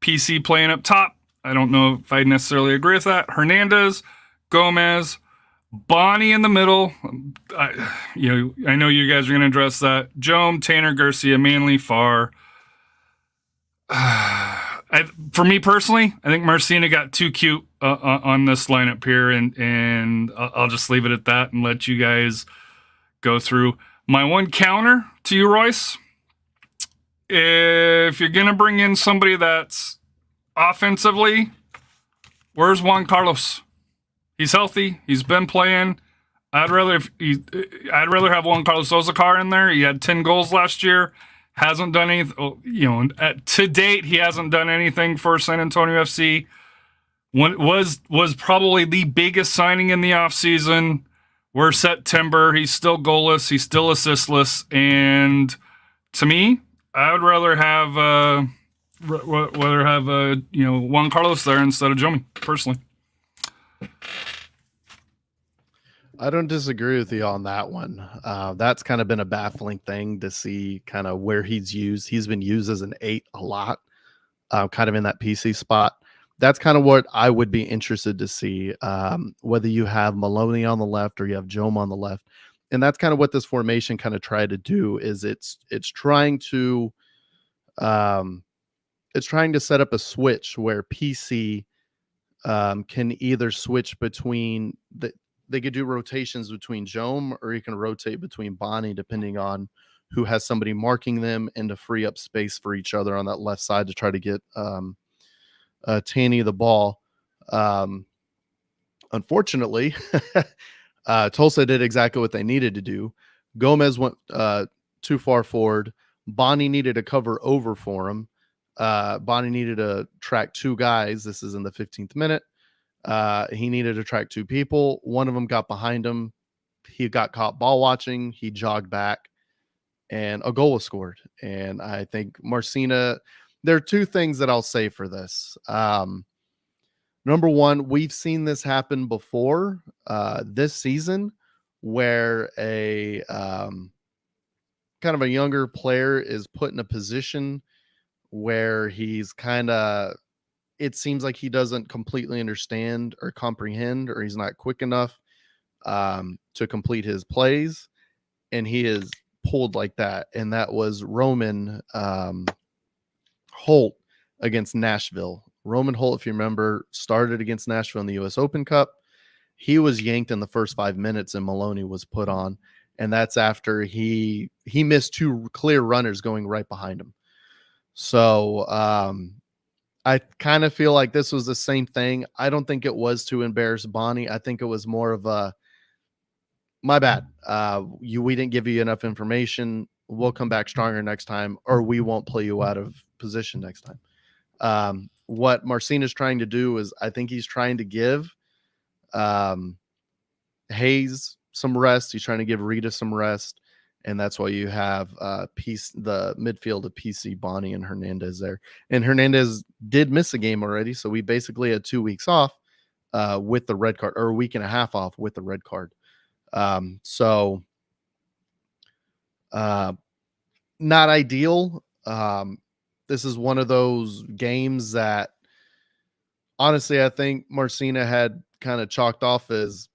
PC playing up top, I don't know if I necessarily agree with that. Hernandez, Gomez, Bonnie in the middle. I know you guys are going to address that. Jome, Tanner, Garcia, Manley, Farr. For me personally, I think Marcina got too cute on this lineup here, and I'll just leave it at that and let you guys go through. My one counter to you, Royce, if you're going to bring in somebody that's offensively, where's Juan Carlos? He's healthy. He's been playing. I'd rather have Juan Carlos Ozacar in there. He had 10 goals last year. Hasn't done anything. To date, he hasn't done anything for San Antonio FC. Was probably the biggest signing in the offseason. We're September. He's still goalless. He's still assistless. And to me, I would rather have Juan Carlos there instead of Jome, personally. I don't disagree with you on that one. That's kind of been a baffling thing to see kind of where he's used. He's been used as an 8 a lot, kind of in that PC spot. That's kind of what I would be interested to see, whether you have Maloney on the left or you have Jome on the left. And that's kind of what this formation kind of tried to do, is it's trying to set up a switch where PC can either switch between they could do rotations between Jome, or you can rotate between Bonnie, depending on who has somebody marking them, and to free up space for each other on that left side to try to get Tanny the ball. Unfortunately, Tulsa did exactly what they needed to do. Gomez went too far forward. Bonnie needed to cover over for him. Bonnie needed to track 2 guys. This is in the 15th minute. He needed to track 2 people. One of them got behind him. He got caught ball watching. He jogged back, and a goal was scored. And I think Marcina, there are 2 things that I'll say for this. Number one, we've seen this happen before this season, where a kind of a younger player is put in a position where he's kind of, it seems like he doesn't completely understand or comprehend, or he's not quick enough to complete his plays, and he is pulled like that. And that was Roman Holt against Nashville. Roman Holt, if you remember, started against Nashville in the U.S. Open Cup. He was yanked in the first 5 minutes, and Maloney was put on. And that's after he missed 2 clear runners going right behind him. So I kind of feel like this was the same thing. I don't think it was to embarrass Bonnie. I think it was more of a, my bad. We didn't give you enough information. We'll come back stronger next time, or we won't play you out of position next time. What Marcina is trying to do is, I think he's trying to give Hayes some rest. He's trying to give Rita some rest. And that's why you have the midfield of PC, Bonnie, and Hernandez there. And Hernandez did miss a game already, so we basically had 2 weeks off with the red card, or a week and a half off with the red card. So not ideal. This is one of those games that, honestly, I think Marcina had kind of chalked off as,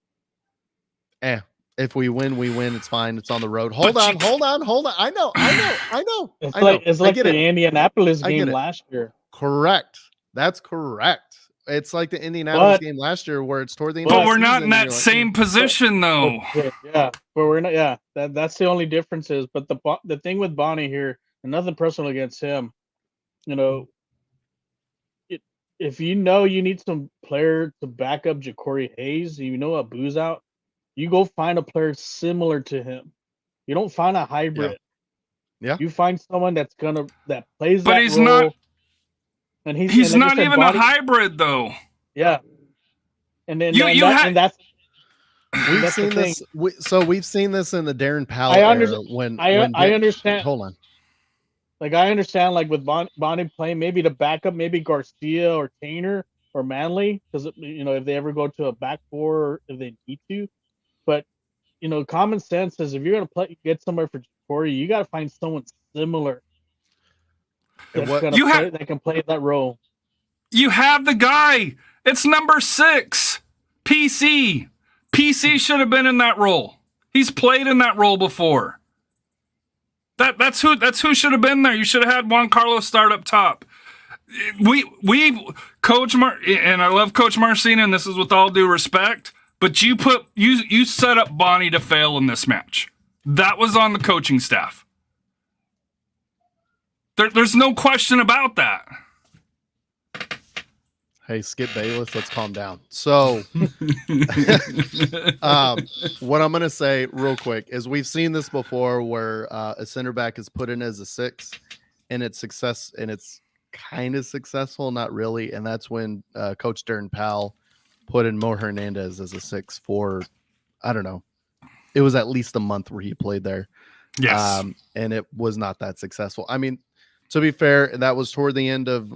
if we win, we win. It's fine. It's on the road. Hold on. I know. It's like the Indianapolis game last year. Correct. That's correct. It's like the Indianapolis game last year, where it's toward the end. But we're not in that same position, though. Yeah, but we're not. Yeah, that's the only difference is. But the thing with Bonnie here, and nothing personal against him, if you know you need some player to back up Ja'Cory Hayes, you know what, Boo's out, you go find a player similar to him. You don't find a hybrid. Yeah. You find someone that plays but that he's role. Not. And he's not even a hybrid, though. Yeah. And then we've seen this. We've seen this in the Darren Powell era. I understand. Hold on. Like, I understand, like, with Bonnie playing maybe to back up maybe Garcia or Tainer or Manley, because, if they ever go to a back 4, or if they need to. But, common sense is, if you're going to get somewhere for Ja'Cory, you got to find someone similar that can play that role. You have the guy. It's number 6. PC should have been in that role. He's played in that role before. That's who should have been there. You should have had Juan Carlos start up top. We Coach and I love Coach Marcina, and this is with all due respect, but you set up Bonnie to fail in this match. That was on the coaching staff. There's no question about that. Hey, Skip Bayless, let's calm down. So, what I'm going to say real quick is we've seen this before where a center back is put in as a 6 and it's kind of successful, not really. And that's when Coach Darren Powell put in Mo Hernandez as a 6 for, I don't know, it was at least a month where he played there. Yes. And it was not that successful. I mean, to be fair, that was toward the end of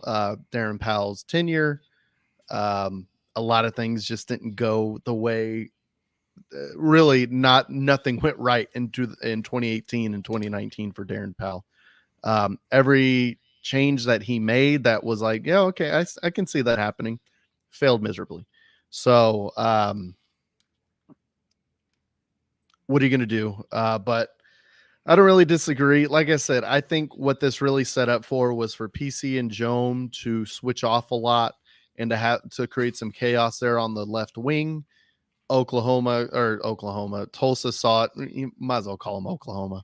Darren Powell's tenure. A lot of things just didn't go the way. Really, nothing went right in 2018 and 2019 for Darren Powell. Every change that he made that was like, yeah, okay, I can see that happening, failed miserably. So, what are you going to do? But I don't really disagree. Like I said, I think what this really set up for was for PC and Jome to switch off a lot and to create some chaos there on the left wing. Tulsa saw it. You might as well call them Oklahoma.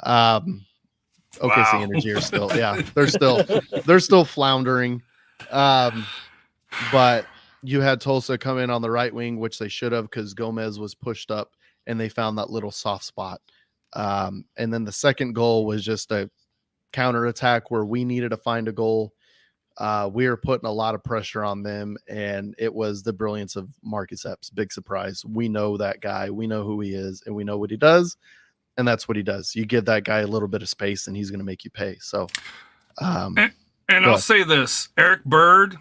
OKC Energy are still, yeah, they're still floundering. But you had Tulsa come in on the right wing, which they should have, because Gomez was pushed up and they found that little soft spot. And then the second goal was just a counterattack where we needed to find a goal. We were putting a lot of pressure on them, and it was the brilliance of Marcus Epps. Big surprise. We know that guy. We know who he is, and we know what he does, and that's what he does. You give that guy a little bit of space, and he's going to make you pay. So, and I'll say this: Eric Bird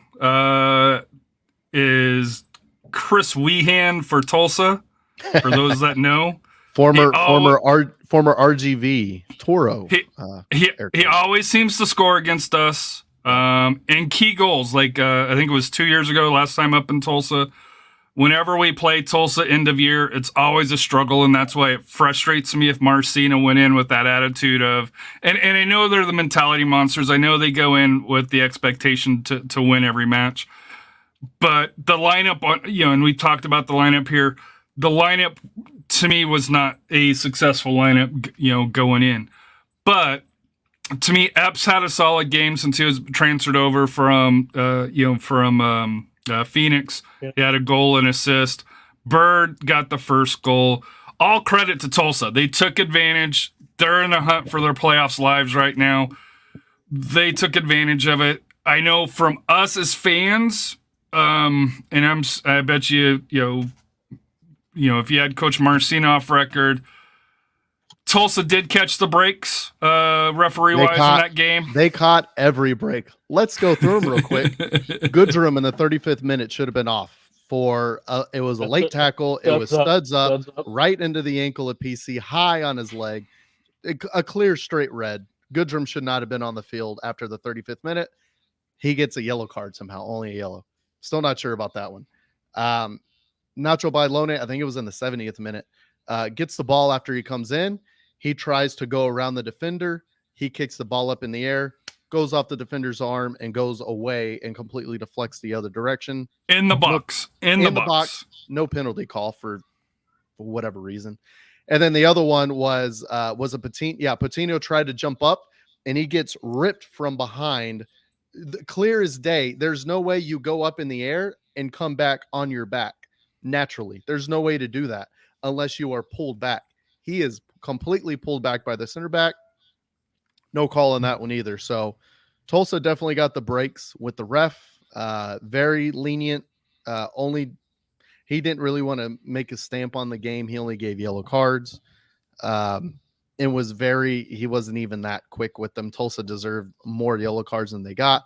is Chris Wehan for Tulsa. For those that know, former RGV Toro. He always seems to score against us. And key goals, like I think it was 2 years ago, last time up in Tulsa. Whenever we play Tulsa end of year, it's always a struggle, and that's why it frustrates me if Marcina went in with that attitude of, and I know they're the mentality monsters. I know they go in with the expectation to win every match, but the lineup, and we talked about the lineup here. The lineup to me was not a successful lineup, going in, but. To me, Epps had a solid game since he was transferred over from Phoenix. Yeah. He had a goal and assist. Bird got the first goal. All credit to Tulsa. They took advantage. They're in a hunt for their playoffs lives right now. They took advantage of it. I know from us as fans, and I bet you, if you had Coach Marcina off record. Tulsa did catch the breaks, referee-wise, in that game. They caught every break. Let's go through them real quick. Goodrum in the 35th minute should have been off for it was a late tackle. It was studs up right into the ankle of PC, high on his leg. A clear straight red. Goodrum should not have been on the field after the 35th minute. He gets a yellow card somehow, only a yellow. Still not sure about that one. Nacho Bailone, I think it was in the 70th minute, gets the ball after he comes in. He tries to go around the defender. He kicks the ball up in the air, goes off the defender's arm, and goes away and completely deflects the other direction. In the box. In the box. No penalty call for whatever reason. And then the other one was a Patino. Yeah, Patino tried to jump up, and he gets ripped from behind. Clear as day. There's no way you go up in the air and come back on your back naturally. There's no way to do that unless you are pulled back. He is completely pulled back by the center back. No call on that one either. So Tulsa definitely got the breaks with the ref. Very lenient. He didn't really want to make a stamp on the game. He only gave yellow cards. He wasn't even that quick with them. Tulsa deserved more yellow cards than they got.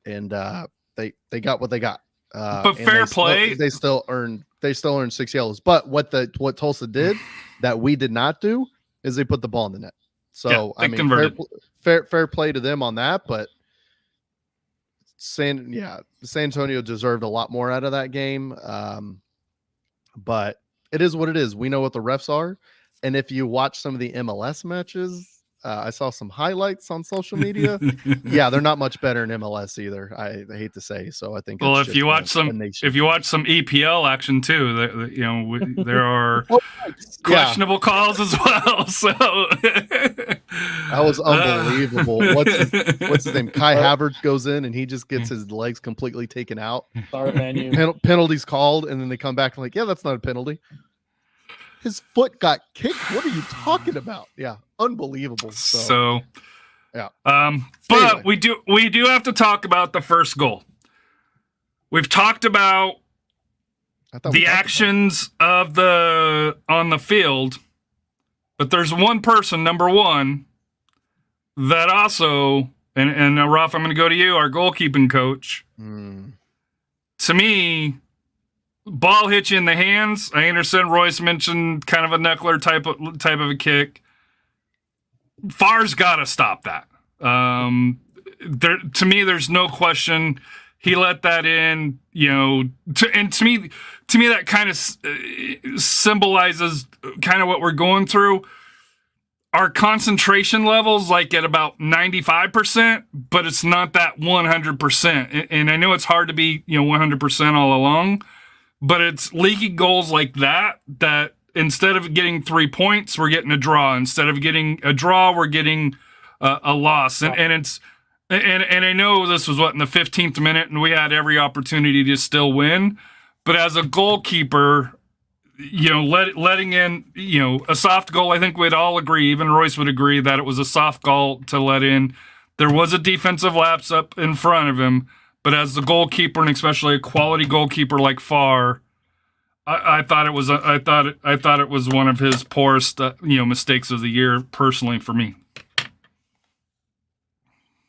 And they got what they got. But fair play. They still earned 6 yellows. But what Tulsa did that we did not do is they put the ball in the net. So yeah, fair play San Antonio deserved a lot more out of that game. But it is what it is. We know what the refs are. And if you watch some of the MLS matches, I saw some highlights on social media. Yeah, they're not much better in MLS either. I hate to say. So I think. Well, if you watch some EPL action too, there are questionable calls as well. So that was unbelievable. What's his name? Kai Havertz goes in and he just gets his legs completely taken out. Sorry, man. Penalties called, and then they come back and like, yeah, that's not a penalty. His foot got kicked. What are you talking about? Yeah, unbelievable. So yeah. But anyway. we do have to talk about the first goal. We've talked about the actions on the field, but there's one person, number one, that also, and Rafa, I'm going to go to you, our goalkeeping coach. To me, ball hits you in the hands. I understand Royce mentioned kind of a knuckler type of a kick. FAR's got to stop that. To me, there's no question. He let that in, and to me, that kind of symbolizes kind of what we're going through. Our concentration levels like at about 95%, but it's not that 100%. And I know it's hard to be, 100% all along, but it's leaky goals like that instead of getting 3 points, we're getting a draw. Instead of getting a draw, we're getting a loss. And I know this was in the 15th minute, and we had every opportunity to still win. But as a goalkeeper, letting in, a soft goal, I think we'd all agree, even Royce would agree that it was a soft goal to let in. There was a defensive lapse up in front of him. But as the goalkeeper, and especially a quality goalkeeper like Far, I thought it was one of his poorest mistakes of the year, personally, for me.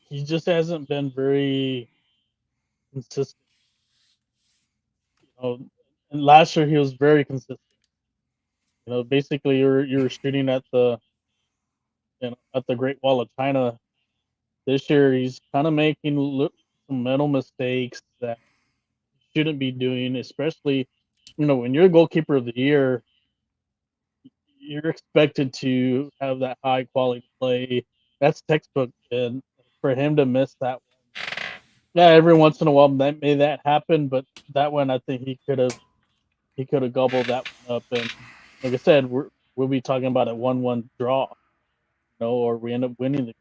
He just hasn't been very consistent. And last year he was very consistent. Basically you're shooting at the Great Wall of China. This year he's kind of making some mental mistakes that you shouldn't be doing, especially when you're a goalkeeper of the year, you're expected to have that high quality play. That's textbook, and for him to miss that one, yeah, every once in a while that may happen, but that one I think he could have gobbled that one up. And like I said, we'll be talking about a 1-1 draw, or we end up winning the.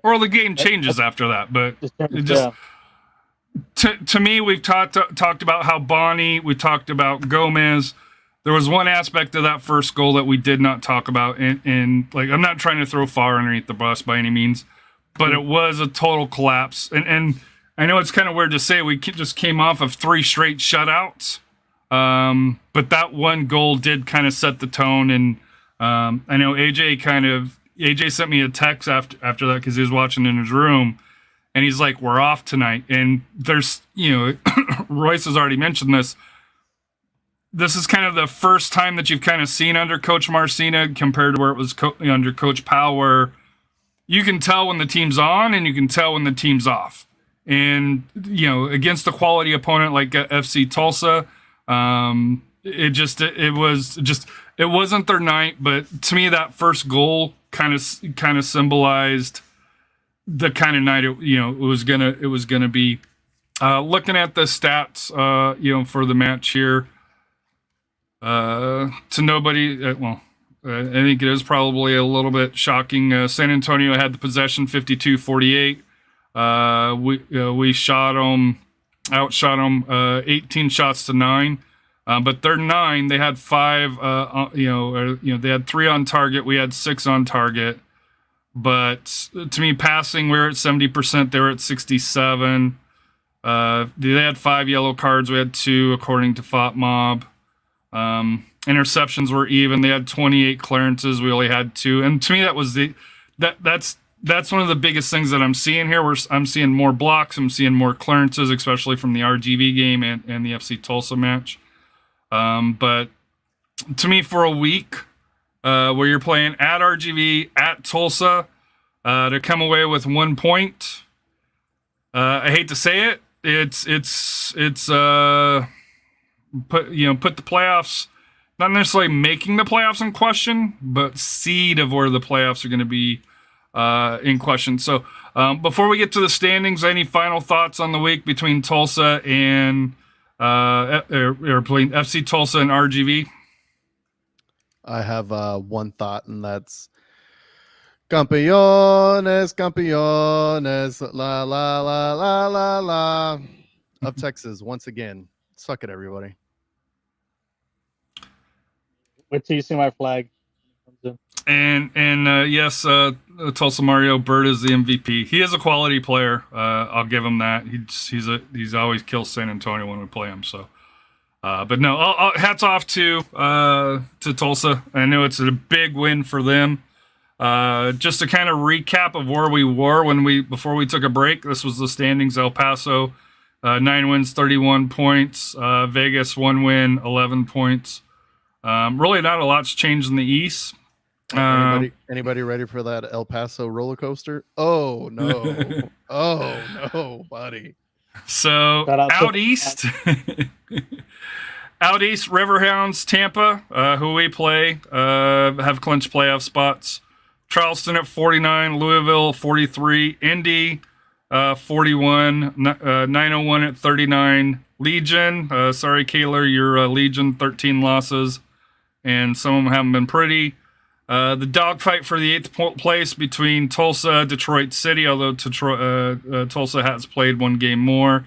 Or the game changes after that, but to me, we've talked about how Bonnie, we talked about Gomez. There was one aspect of that first goal that we did not talk about, and like, I'm not trying to throw Far underneath the bus by any means, but it was a total collapse. And I know it's kind of weird to say, we just came off of 3 straight shutouts, but that one goal did kind of set the tone. And I know AJ sent me a text after that because he was watching in his room, and he's like, "We're off tonight." And there's, Royce has already mentioned this. This is kind of the first time that you've kind of seen under Coach Marcina compared to where it was under Coach Powell, where you can tell when the team's on and you can tell when the team's off. And, against a quality opponent like FC Tulsa, it wasn't their night. But to me, that first goal kind of symbolized the kind of night it was gonna be. Looking at the stats, for the match here, to nobody. I think it is probably a little bit shocking. San Antonio had the possession 52-48. We outshot them 18 shots to 9. But their 9, they had 5. They had 3 on target. We had 6 on target. But to me, passing, we were at 70%. They were at 67. They had 5 yellow cards. We had 2, according to FOTMob. Interceptions were even. They had 28 clearances. We only had 2. And to me, that was that's one of the biggest things that I'm seeing here. I'm seeing more blocks. I'm seeing more clearances, especially from the RGV game and the FC Tulsa match. But to me, for a week where you're playing at RGV, at Tulsa, to come away with 1 point, I hate to say it. It's put the playoffs, not necessarily making the playoffs in question, but seed of where the playoffs are going to be in question. So before we get to the standings, any final thoughts on the week between Tulsa and between FC Tulsa and RGV? I have one thought, and that's Campeones, campeones, la la la la la la of Texas once again. Suck it, everybody. Wait till you see my flag. And yes, Tulsa Mario Bird is the MVP. He is a quality player. I'll give him that. He's always kills San Antonio when we play him. So, but no, hats off to Tulsa. I know it's a big win for them. Just to kind of recap of where we were before we took a break. This was the standings. El Paso, 9 wins, 31 points. Vegas, 1 win, 11 points. Really not a lot's changed in the East. Anybody ready for that El Paso roller coaster? Oh no. Oh no, buddy. So out east, out east, Riverhounds, Tampa, who we play, have clinched playoff spots. Charleston at 49, Louisville 43, Indy 41, 901 at 39, Legion. Sorry, Kaler, your Legion 13 losses, and some of them haven't been pretty. The dogfight for the 8th place between Tulsa, Detroit City, although Tulsa has played one game more.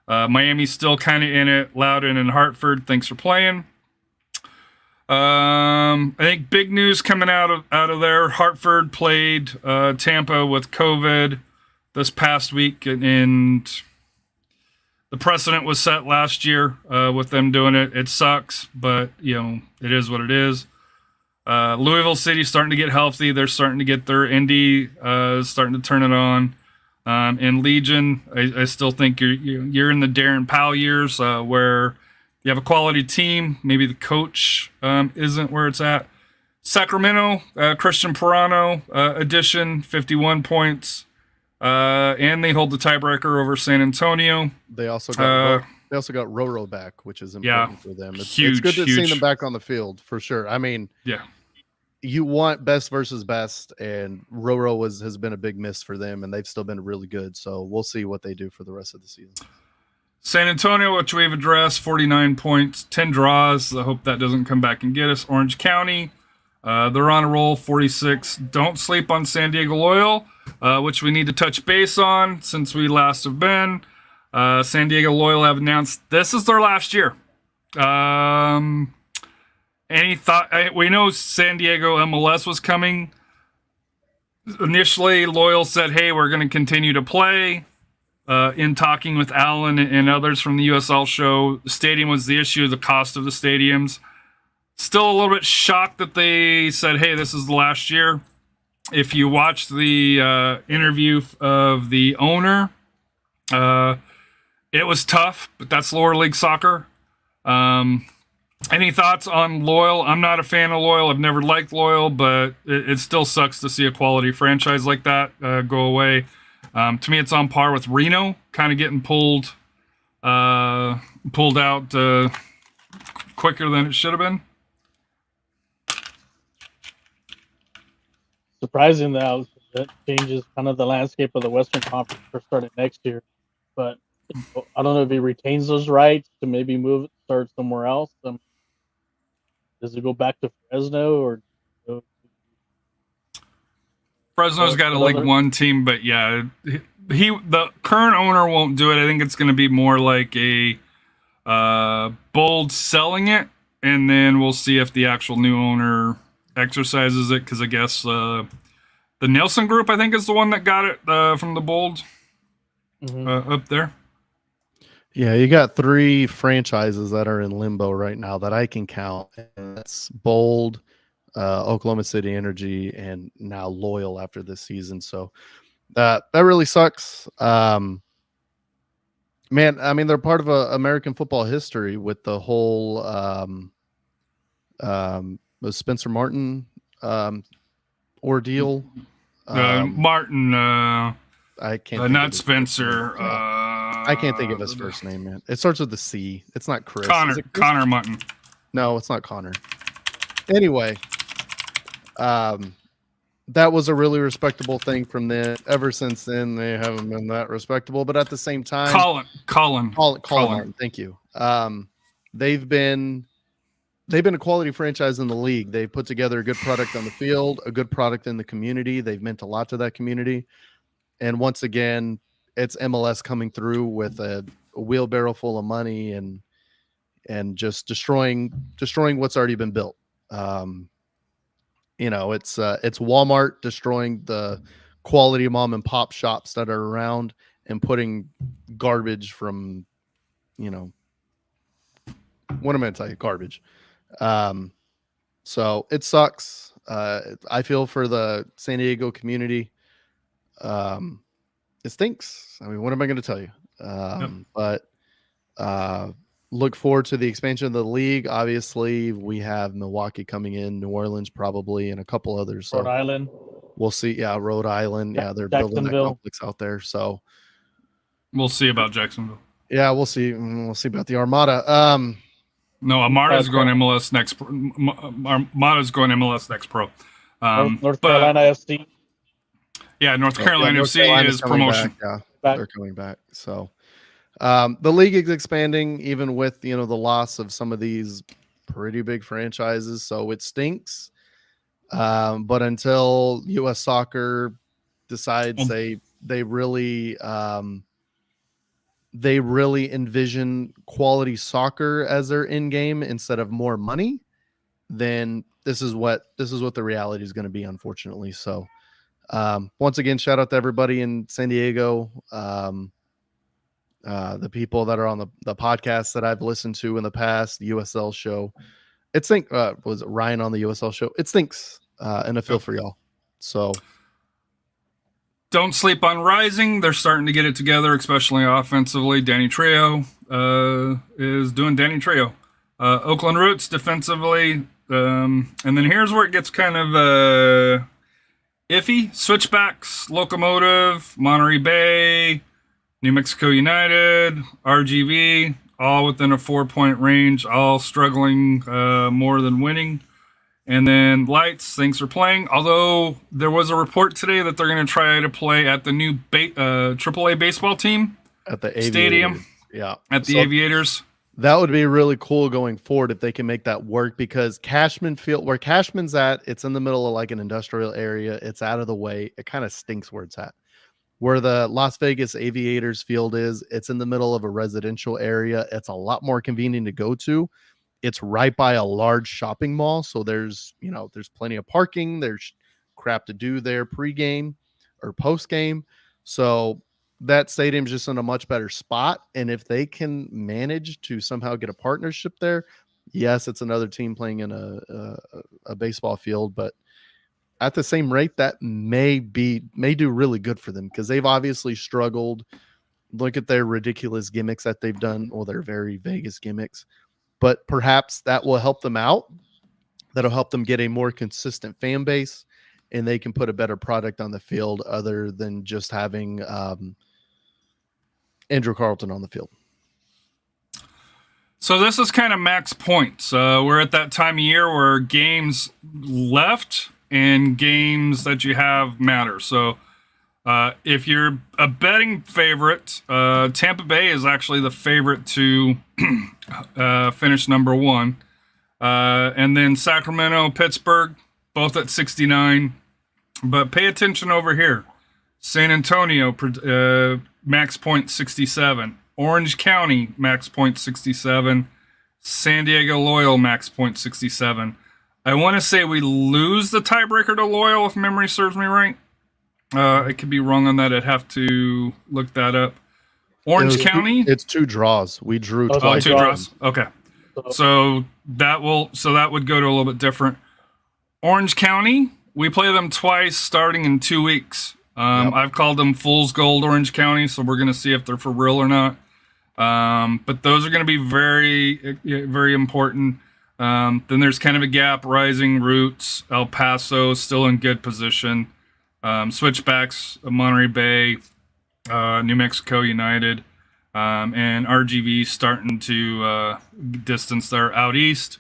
Miami's still kind of in it. Loudoun and Hartford, thanks for playing. I think big news coming out of there. Hartford played Tampa with COVID this past week, and the precedent was set last year with them doing it. It sucks, but it is what it is. Louisville City starting to get healthy. They're starting to get their Indy starting to turn it on. And Legion, I still think you're in the Darren Powell years where you have a quality team. Maybe the coach isn't where it's at. Sacramento, Christian Pirano addition, 51 points. And they hold the tiebreaker over San Antonio. They also got Roro back, which is important for them. It's good to see them back on the field for sure. I mean, you want best versus best, and Roro has been a big miss for them, and they've still been really good. So we'll see what they do for the rest of the season. San Antonio, which we've addressed, 49 points, 10 draws. I hope that doesn't come back and get us. Orange County, they're on a roll, 46. Don't sleep on San Diego Loyal, which we need to touch base on since we last have been. San Diego Loyal have announced this is their last year. Any thought? We know San Diego MLS was coming. Initially, Loyal said, hey, we're going to continue to play. In talking with Alan and others from the USL show, the stadium was the issue, the cost of the stadiums. Still a little bit shocked that they said, hey, this is the last year. If you watch the interview of the owner, it was tough, but that's lower league soccer. Any thoughts on Loyal? I'm not a fan of Loyal. I've never liked Loyal, but it still sucks to see a quality franchise like that go away. To me, it's on par with Reno, kind of getting pulled out quicker than it should have been. Surprising that changes kind of the landscape of the Western Conference for starting next year. But I don't know if he retains those rights to maybe start somewhere else. Does it go back to Fresno or? Fresno's got a League One team, but yeah, the current owner won't do it. I think it's going to be more like a Bold selling it, and then we'll see if the actual new owner exercises it. Because I guess the Nielsen Group, I think, is the one that got it from the Bold up there. Yeah, you got 3 franchises that are in limbo right now that I can count, and that's Bold, Oklahoma City Energy, and now Loyal after this season. So that really sucks. Man, I mean, they're part of American football history with the whole Spencer Martin ordeal. Martin. I can't. Think not of his Spencer. I can't think of his first name, man. It starts with the C. It's not Chris. Connor. Is it Chris? Connor Mutton. No, it's not Connor. Anyway, that was a really respectable thing from them. Ever since then, they haven't been that respectable. But at the same time, Colin Martin, thank you. They've been a quality franchise in the league. They've put together a good product on the field, a good product in the community. They've meant a lot to that community. And once again, it's MLS coming through with a wheelbarrow full of money and just destroying what's already been built. It's Walmart destroying the quality mom and pop shops that are around and putting garbage from, what am I going to tell you? Garbage. So it sucks. I feel for the San Diego community. It stinks. I mean, what am I going to tell you? But look forward to the expansion of the league. Obviously, we have Milwaukee coming in, New Orleans probably, and a couple others. So Rhode Island. We'll see. Yeah, Rhode Island. Yeah, they're building that complex out there. So we'll see about Jacksonville. Yeah, we'll see. We'll see about the Armada. No, Armada's going MLS next. Armada's going MLS next pro. North Carolina FC. Yeah, North Carolina FC is promotion. They're coming back. So the league is expanding, even with the loss of some of these pretty big franchises. So it stinks. But until U.S. Soccer decides they really envision quality soccer as their end game instead of more money, then this is what the reality is going to be, unfortunately. So once again, shout out to everybody in San Diego, the people that are on the podcast that I've listened to in the past, the USL show. Was it Ryan on the USL show? It stinks, and I feel for y'all. So don't sleep on Rising. They're starting to get it together, especially offensively. Danny Trejo is doing Danny Trejo. Oakland Roots defensively. And then here's where it gets kind of iffy. Switchbacks, Locomotive, Monterey Bay, New Mexico United, RGV, all within a 4-point range, all struggling more than winning. And then Lights, thanks for playing. Although there was a report today that they're going to try to play at the new AAA baseball team at the stadium. Yeah, at the Aviators. That would be really cool going forward if they can make that work, because Cashman Field, where Cashman's at, it's in the middle of like an industrial area. It's out of the way. It kind of stinks where it's at. Where the Las Vegas Aviators field is, it's in the middle of a residential area. It's a lot more convenient to go to. It's right by a large shopping mall. So there's plenty of parking. There's crap to do there pregame or postgame. So that stadium's just in a much better spot. And if they can manage to somehow get a partnership there, yes, it's another team playing in a baseball field, but at the same rate, that may do really good for them, because they've obviously struggled. Look at their ridiculous gimmicks that they've done, or their very Vegas gimmicks. But perhaps that will help them out. That'll help them get a more consistent fan base, and they can put a better product on the field other than just having Andrew Carlton on the field. So this is kind of max points. We're at that time of year where games left and games that you have matter. So if you're a betting favorite, Tampa Bay is actually the favorite to finish number one. And then Sacramento, Pittsburgh, both at 69. But pay attention over here. San Antonio, max point 67. Orange County, max point 67. San Diego Loyal, max point 67. I want to say we lose the tiebreaker to Loyal, if memory serves me right. I could be wrong on that. I'd have to look that up. Orange County? It's 2 draws. We drew twice. Oh, 2 draws. Okay. So that would go to a little bit different. Orange County, we play them twice starting in 2 weeks. I've called them Fool's Gold Orange County, so we're going to see if they're for real or not. But those are going to be very, very important. Then there's kind of a gap. Rising, Roots, El Paso still in good position. Switchbacks, Monterey Bay, New Mexico United, and RGV starting to distance there out east.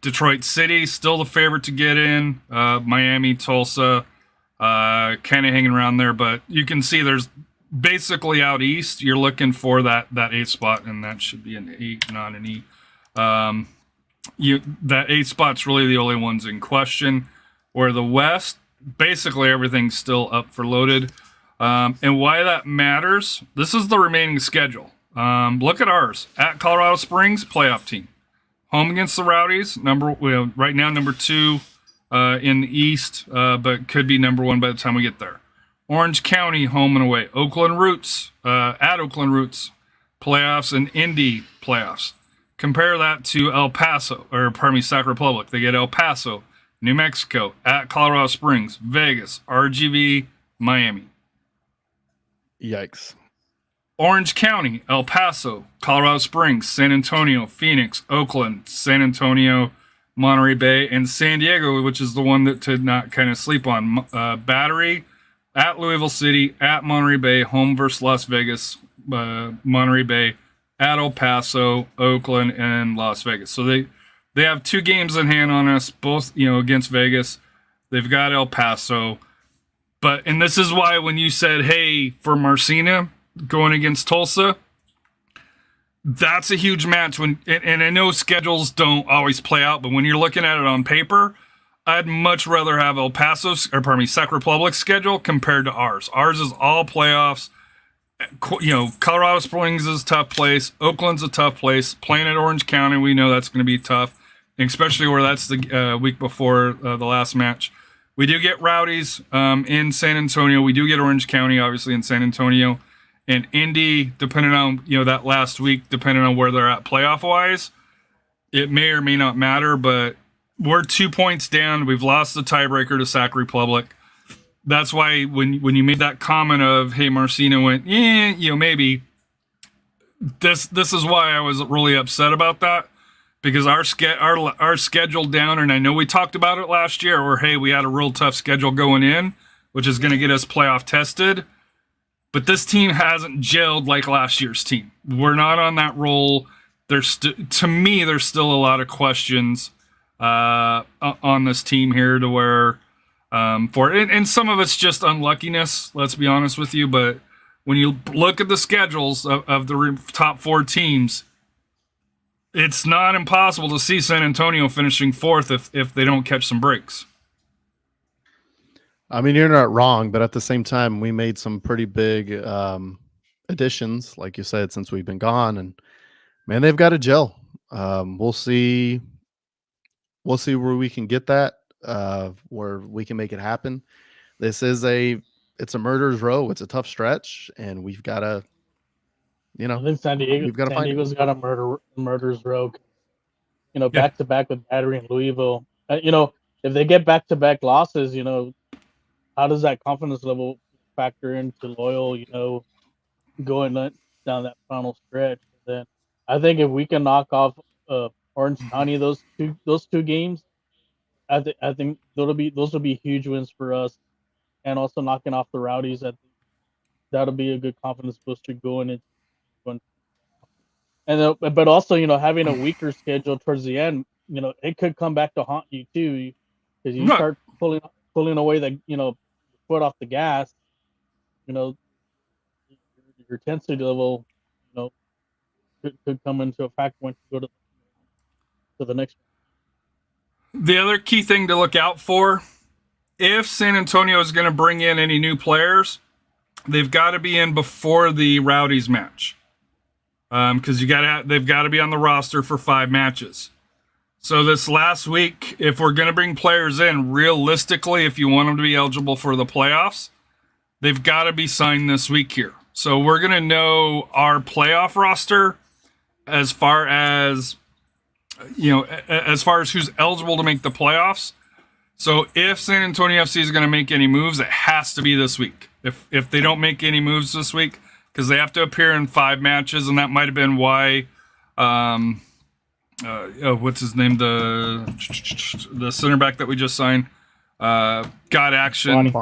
Detroit City still the favorite to get in. Miami, Tulsa, kind of hanging around there, but you can see there's basically out east. You're looking for that 8th spot, and that should be an 8, not an E. That 8th spot's really the only ones in question. Where the West, basically everything's still up for loaded. And why that matters, this is the remaining schedule. Look at ours. At Colorado Springs, playoff team. Home against the Rowdies, right now number 2 in the East, but could be number 1 by the time we get there. Orange County, home and away. Oakland Roots, at Oakland Roots, playoffs, and Indy playoffs. Compare that to Sac Republic. They get El Paso, New Mexico, at Colorado Springs, Vegas, RGV, Miami. Yikes. Orange County, El Paso, Colorado Springs, San Antonio, Phoenix, Oakland, San Antonio, Monterey Bay, and San Diego, which is the one that to not kind of sleep on. Battery, at Louisville City, at Monterey Bay, home versus Las Vegas, Monterey Bay, at El Paso, Oakland, and Las Vegas. So they have 2 games in hand on us, both against Vegas. They've got El Paso, and this is why when you said, hey, for Marcina going against Tulsa, that's a huge match. And I know schedules don't always play out, but when you're looking at it on paper, I'd much rather have Sac Republic's schedule compared to ours. Ours is all playoffs. Colorado Springs is a tough place. Oakland's a tough place. Playing at Orange County, we know that's going to be tough, especially where that's the week before the last match. We do get Rowdies in San Antonio. We do get Orange County, obviously, in San Antonio. And Indy, depending on that last week, depending on where they're at playoff-wise, it may or may not matter, but we're 2 points down. We've lost the tiebreaker to Sac Republic. That's why when you made that comment of, hey, Marcina went, maybe, this is why I was really upset about that, because our schedule down, and I know we talked about it last year, where, hey, we had a real tough schedule going in, which is going to get us playoff tested, but this team hasn't gelled like last year's team. We're not on that roll. To me, there's still a lot of questions on this team here to where, and some of it's just unluckiness, let's be honest with you, but when you look at the schedules of the top 4 teams, it's not impossible to see San Antonio finishing 4th if they don't catch some breaks. I mean, you're not wrong, but at the same time, we made some pretty big additions, like you said, since we've been gone, and man, they've got to gel. We'll see where we can get that, where we can make it happen. This is it's a murderer's row. It's a tough stretch, and we've got to, I think San Diego's got a murderer's row. Back to back with Battery and Louisville. If they get back to back losses, how does that confidence level factor into Loyal? Going down that final stretch. Then I think if we can knock off Orange County those two games, I think those will be huge wins for us, and also knocking off the Rowdies. That'll be a good confidence booster going into. And but also, having a weaker schedule towards the end, it could come back to haunt you too, because you start pulling away the foot off the gas. Your intensity level, could come into effect once you go to the next one. The other key thing to look out for, if San Antonio is going to bring in any new players, they've got to be in before the Rowdies match. Because they've got to be on the roster for 5 matches. So this last week, if we're going to bring players in, realistically, if you want them to be eligible for the playoffs, they've got to be signed this week here. So we're going to know our playoff roster as far as who's eligible to make the playoffs. So if San Antonio FC is going to make any moves, it has to be this week. If they don't make any moves this week, because they have to appear in 5 matches, and that might have been why, what's his name, the center back that we just signed, got action.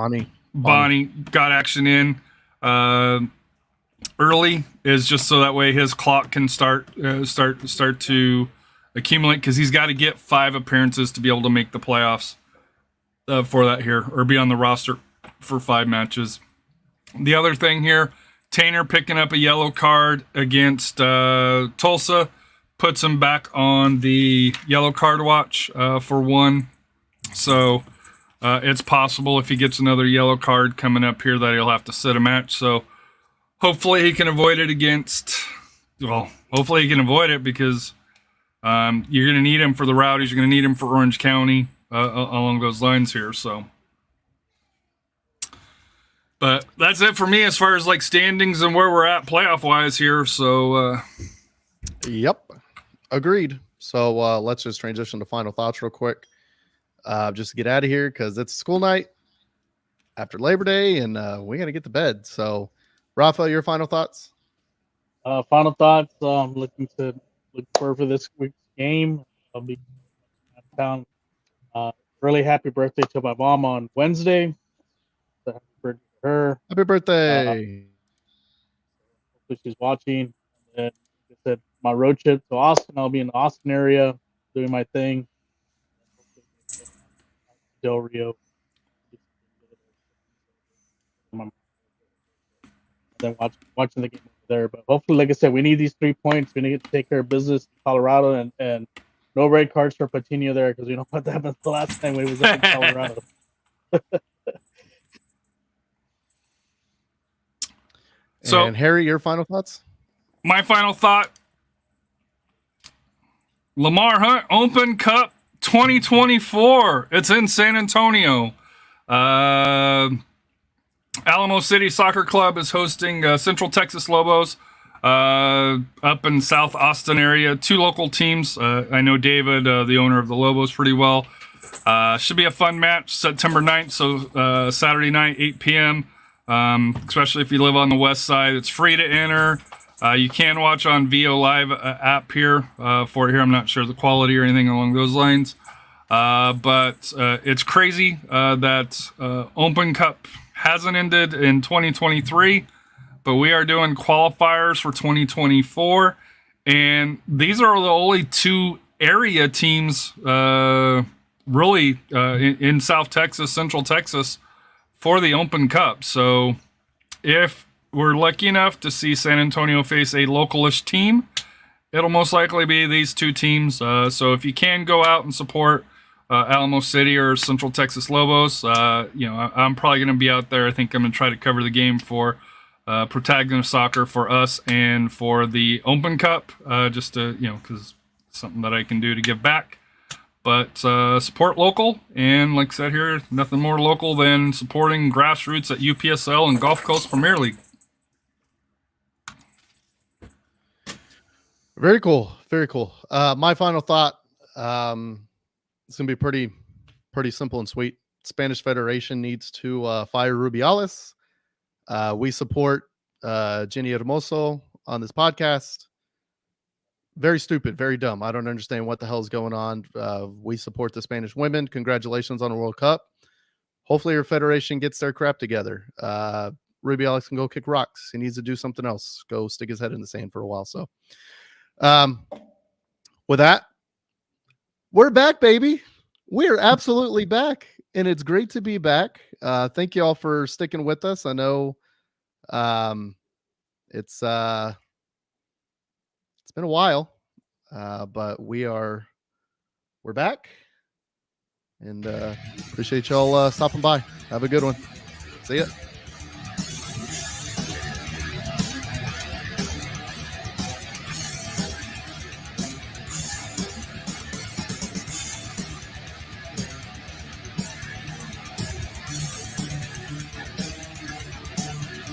Bonnie got action in. early is just so that way his clock can start to accumulate, because he's got to get 5 appearances to be able to make the playoffs for that here, or be on the roster for 5 matches. The other thing here, Tainer picking up a yellow card against Tulsa puts him back on the yellow card watch for 1. So it's possible if he gets another yellow card coming up here that he'll have to sit a match. So hopefully he can avoid it hopefully he can avoid it, because you're going to need him for the Rowdies. You're going to need him for Orange County along those lines here. So, but that's it for me as far as like standings and where we're at playoff wise here. So, yep, agreed. So let's just transition to final thoughts real quick. Just to get out of here, because it's school night after Labor Day, and we got to get to bed. So, Rafa, your final thoughts? Final thoughts. Look forward for this week's game. I'll be out of town. Really happy birthday to my mom on Wednesday. So happy birthday to her. Happy birthday! Hopefully she's watching. And then, like I said, my road trip to Austin. I'll be in the Austin area doing my thing. Del Rio. Then watching the game over there. But hopefully, like I said, we need these 3 points. We need to take care of business in Colorado, and no red cards for Patino there, because we know what happened the last time we was up in Colorado. So, and Harry, your final thoughts? My final thought: Lamar Hunt Open Cup 2024. It's in San Antonio. Alamo City Soccer Club is hosting Central Texas Lobos up in South Austin area. 2 local teams. I know David, the owner of the Lobos, pretty well. Should be a fun match, September 9th, so Saturday night, 8 p.m., especially if you live on the west side. It's free to enter. You can watch on VO Live app here for it here. I'm not sure the quality or anything along those lines. But it's crazy that Open Cup hasn't ended in 2023, but we are doing qualifiers for 2024, and these are the only 2 area teams really in South Texas, Central Texas, for the Open Cup. So if we're lucky enough to see San Antonio face a localish team, it'll most likely be these 2 teams. So if you can go out and support Alamo City or Central Texas Lobos, I'm probably going to be out there. I think I'm going to try to cover the game for Protagonist Soccer for us and for the Open Cup, just to, because it's something that I can do to give back. But support local, and like I said here, nothing more local than supporting grassroots at UPSL and Gulf Coast Premier League. Very cool. Very cool. My final thought, it's going to be pretty simple and sweet. Spanish Federation needs to fire Rubiales. We support Jenny Hermoso on this podcast. Very stupid, very dumb. I don't understand what the hell is going on. We support the Spanish women. Congratulations on the World Cup. Hopefully your federation gets their crap together. Rubiales can go kick rocks. He needs to do something else. Go stick his head in the sand for a while. So with that, we're back, baby. We're absolutely back, and it's great to be back. Thank you all for sticking with us. I know it's been a while, but we're back, and appreciate y'all stopping by. Have a good one. See ya.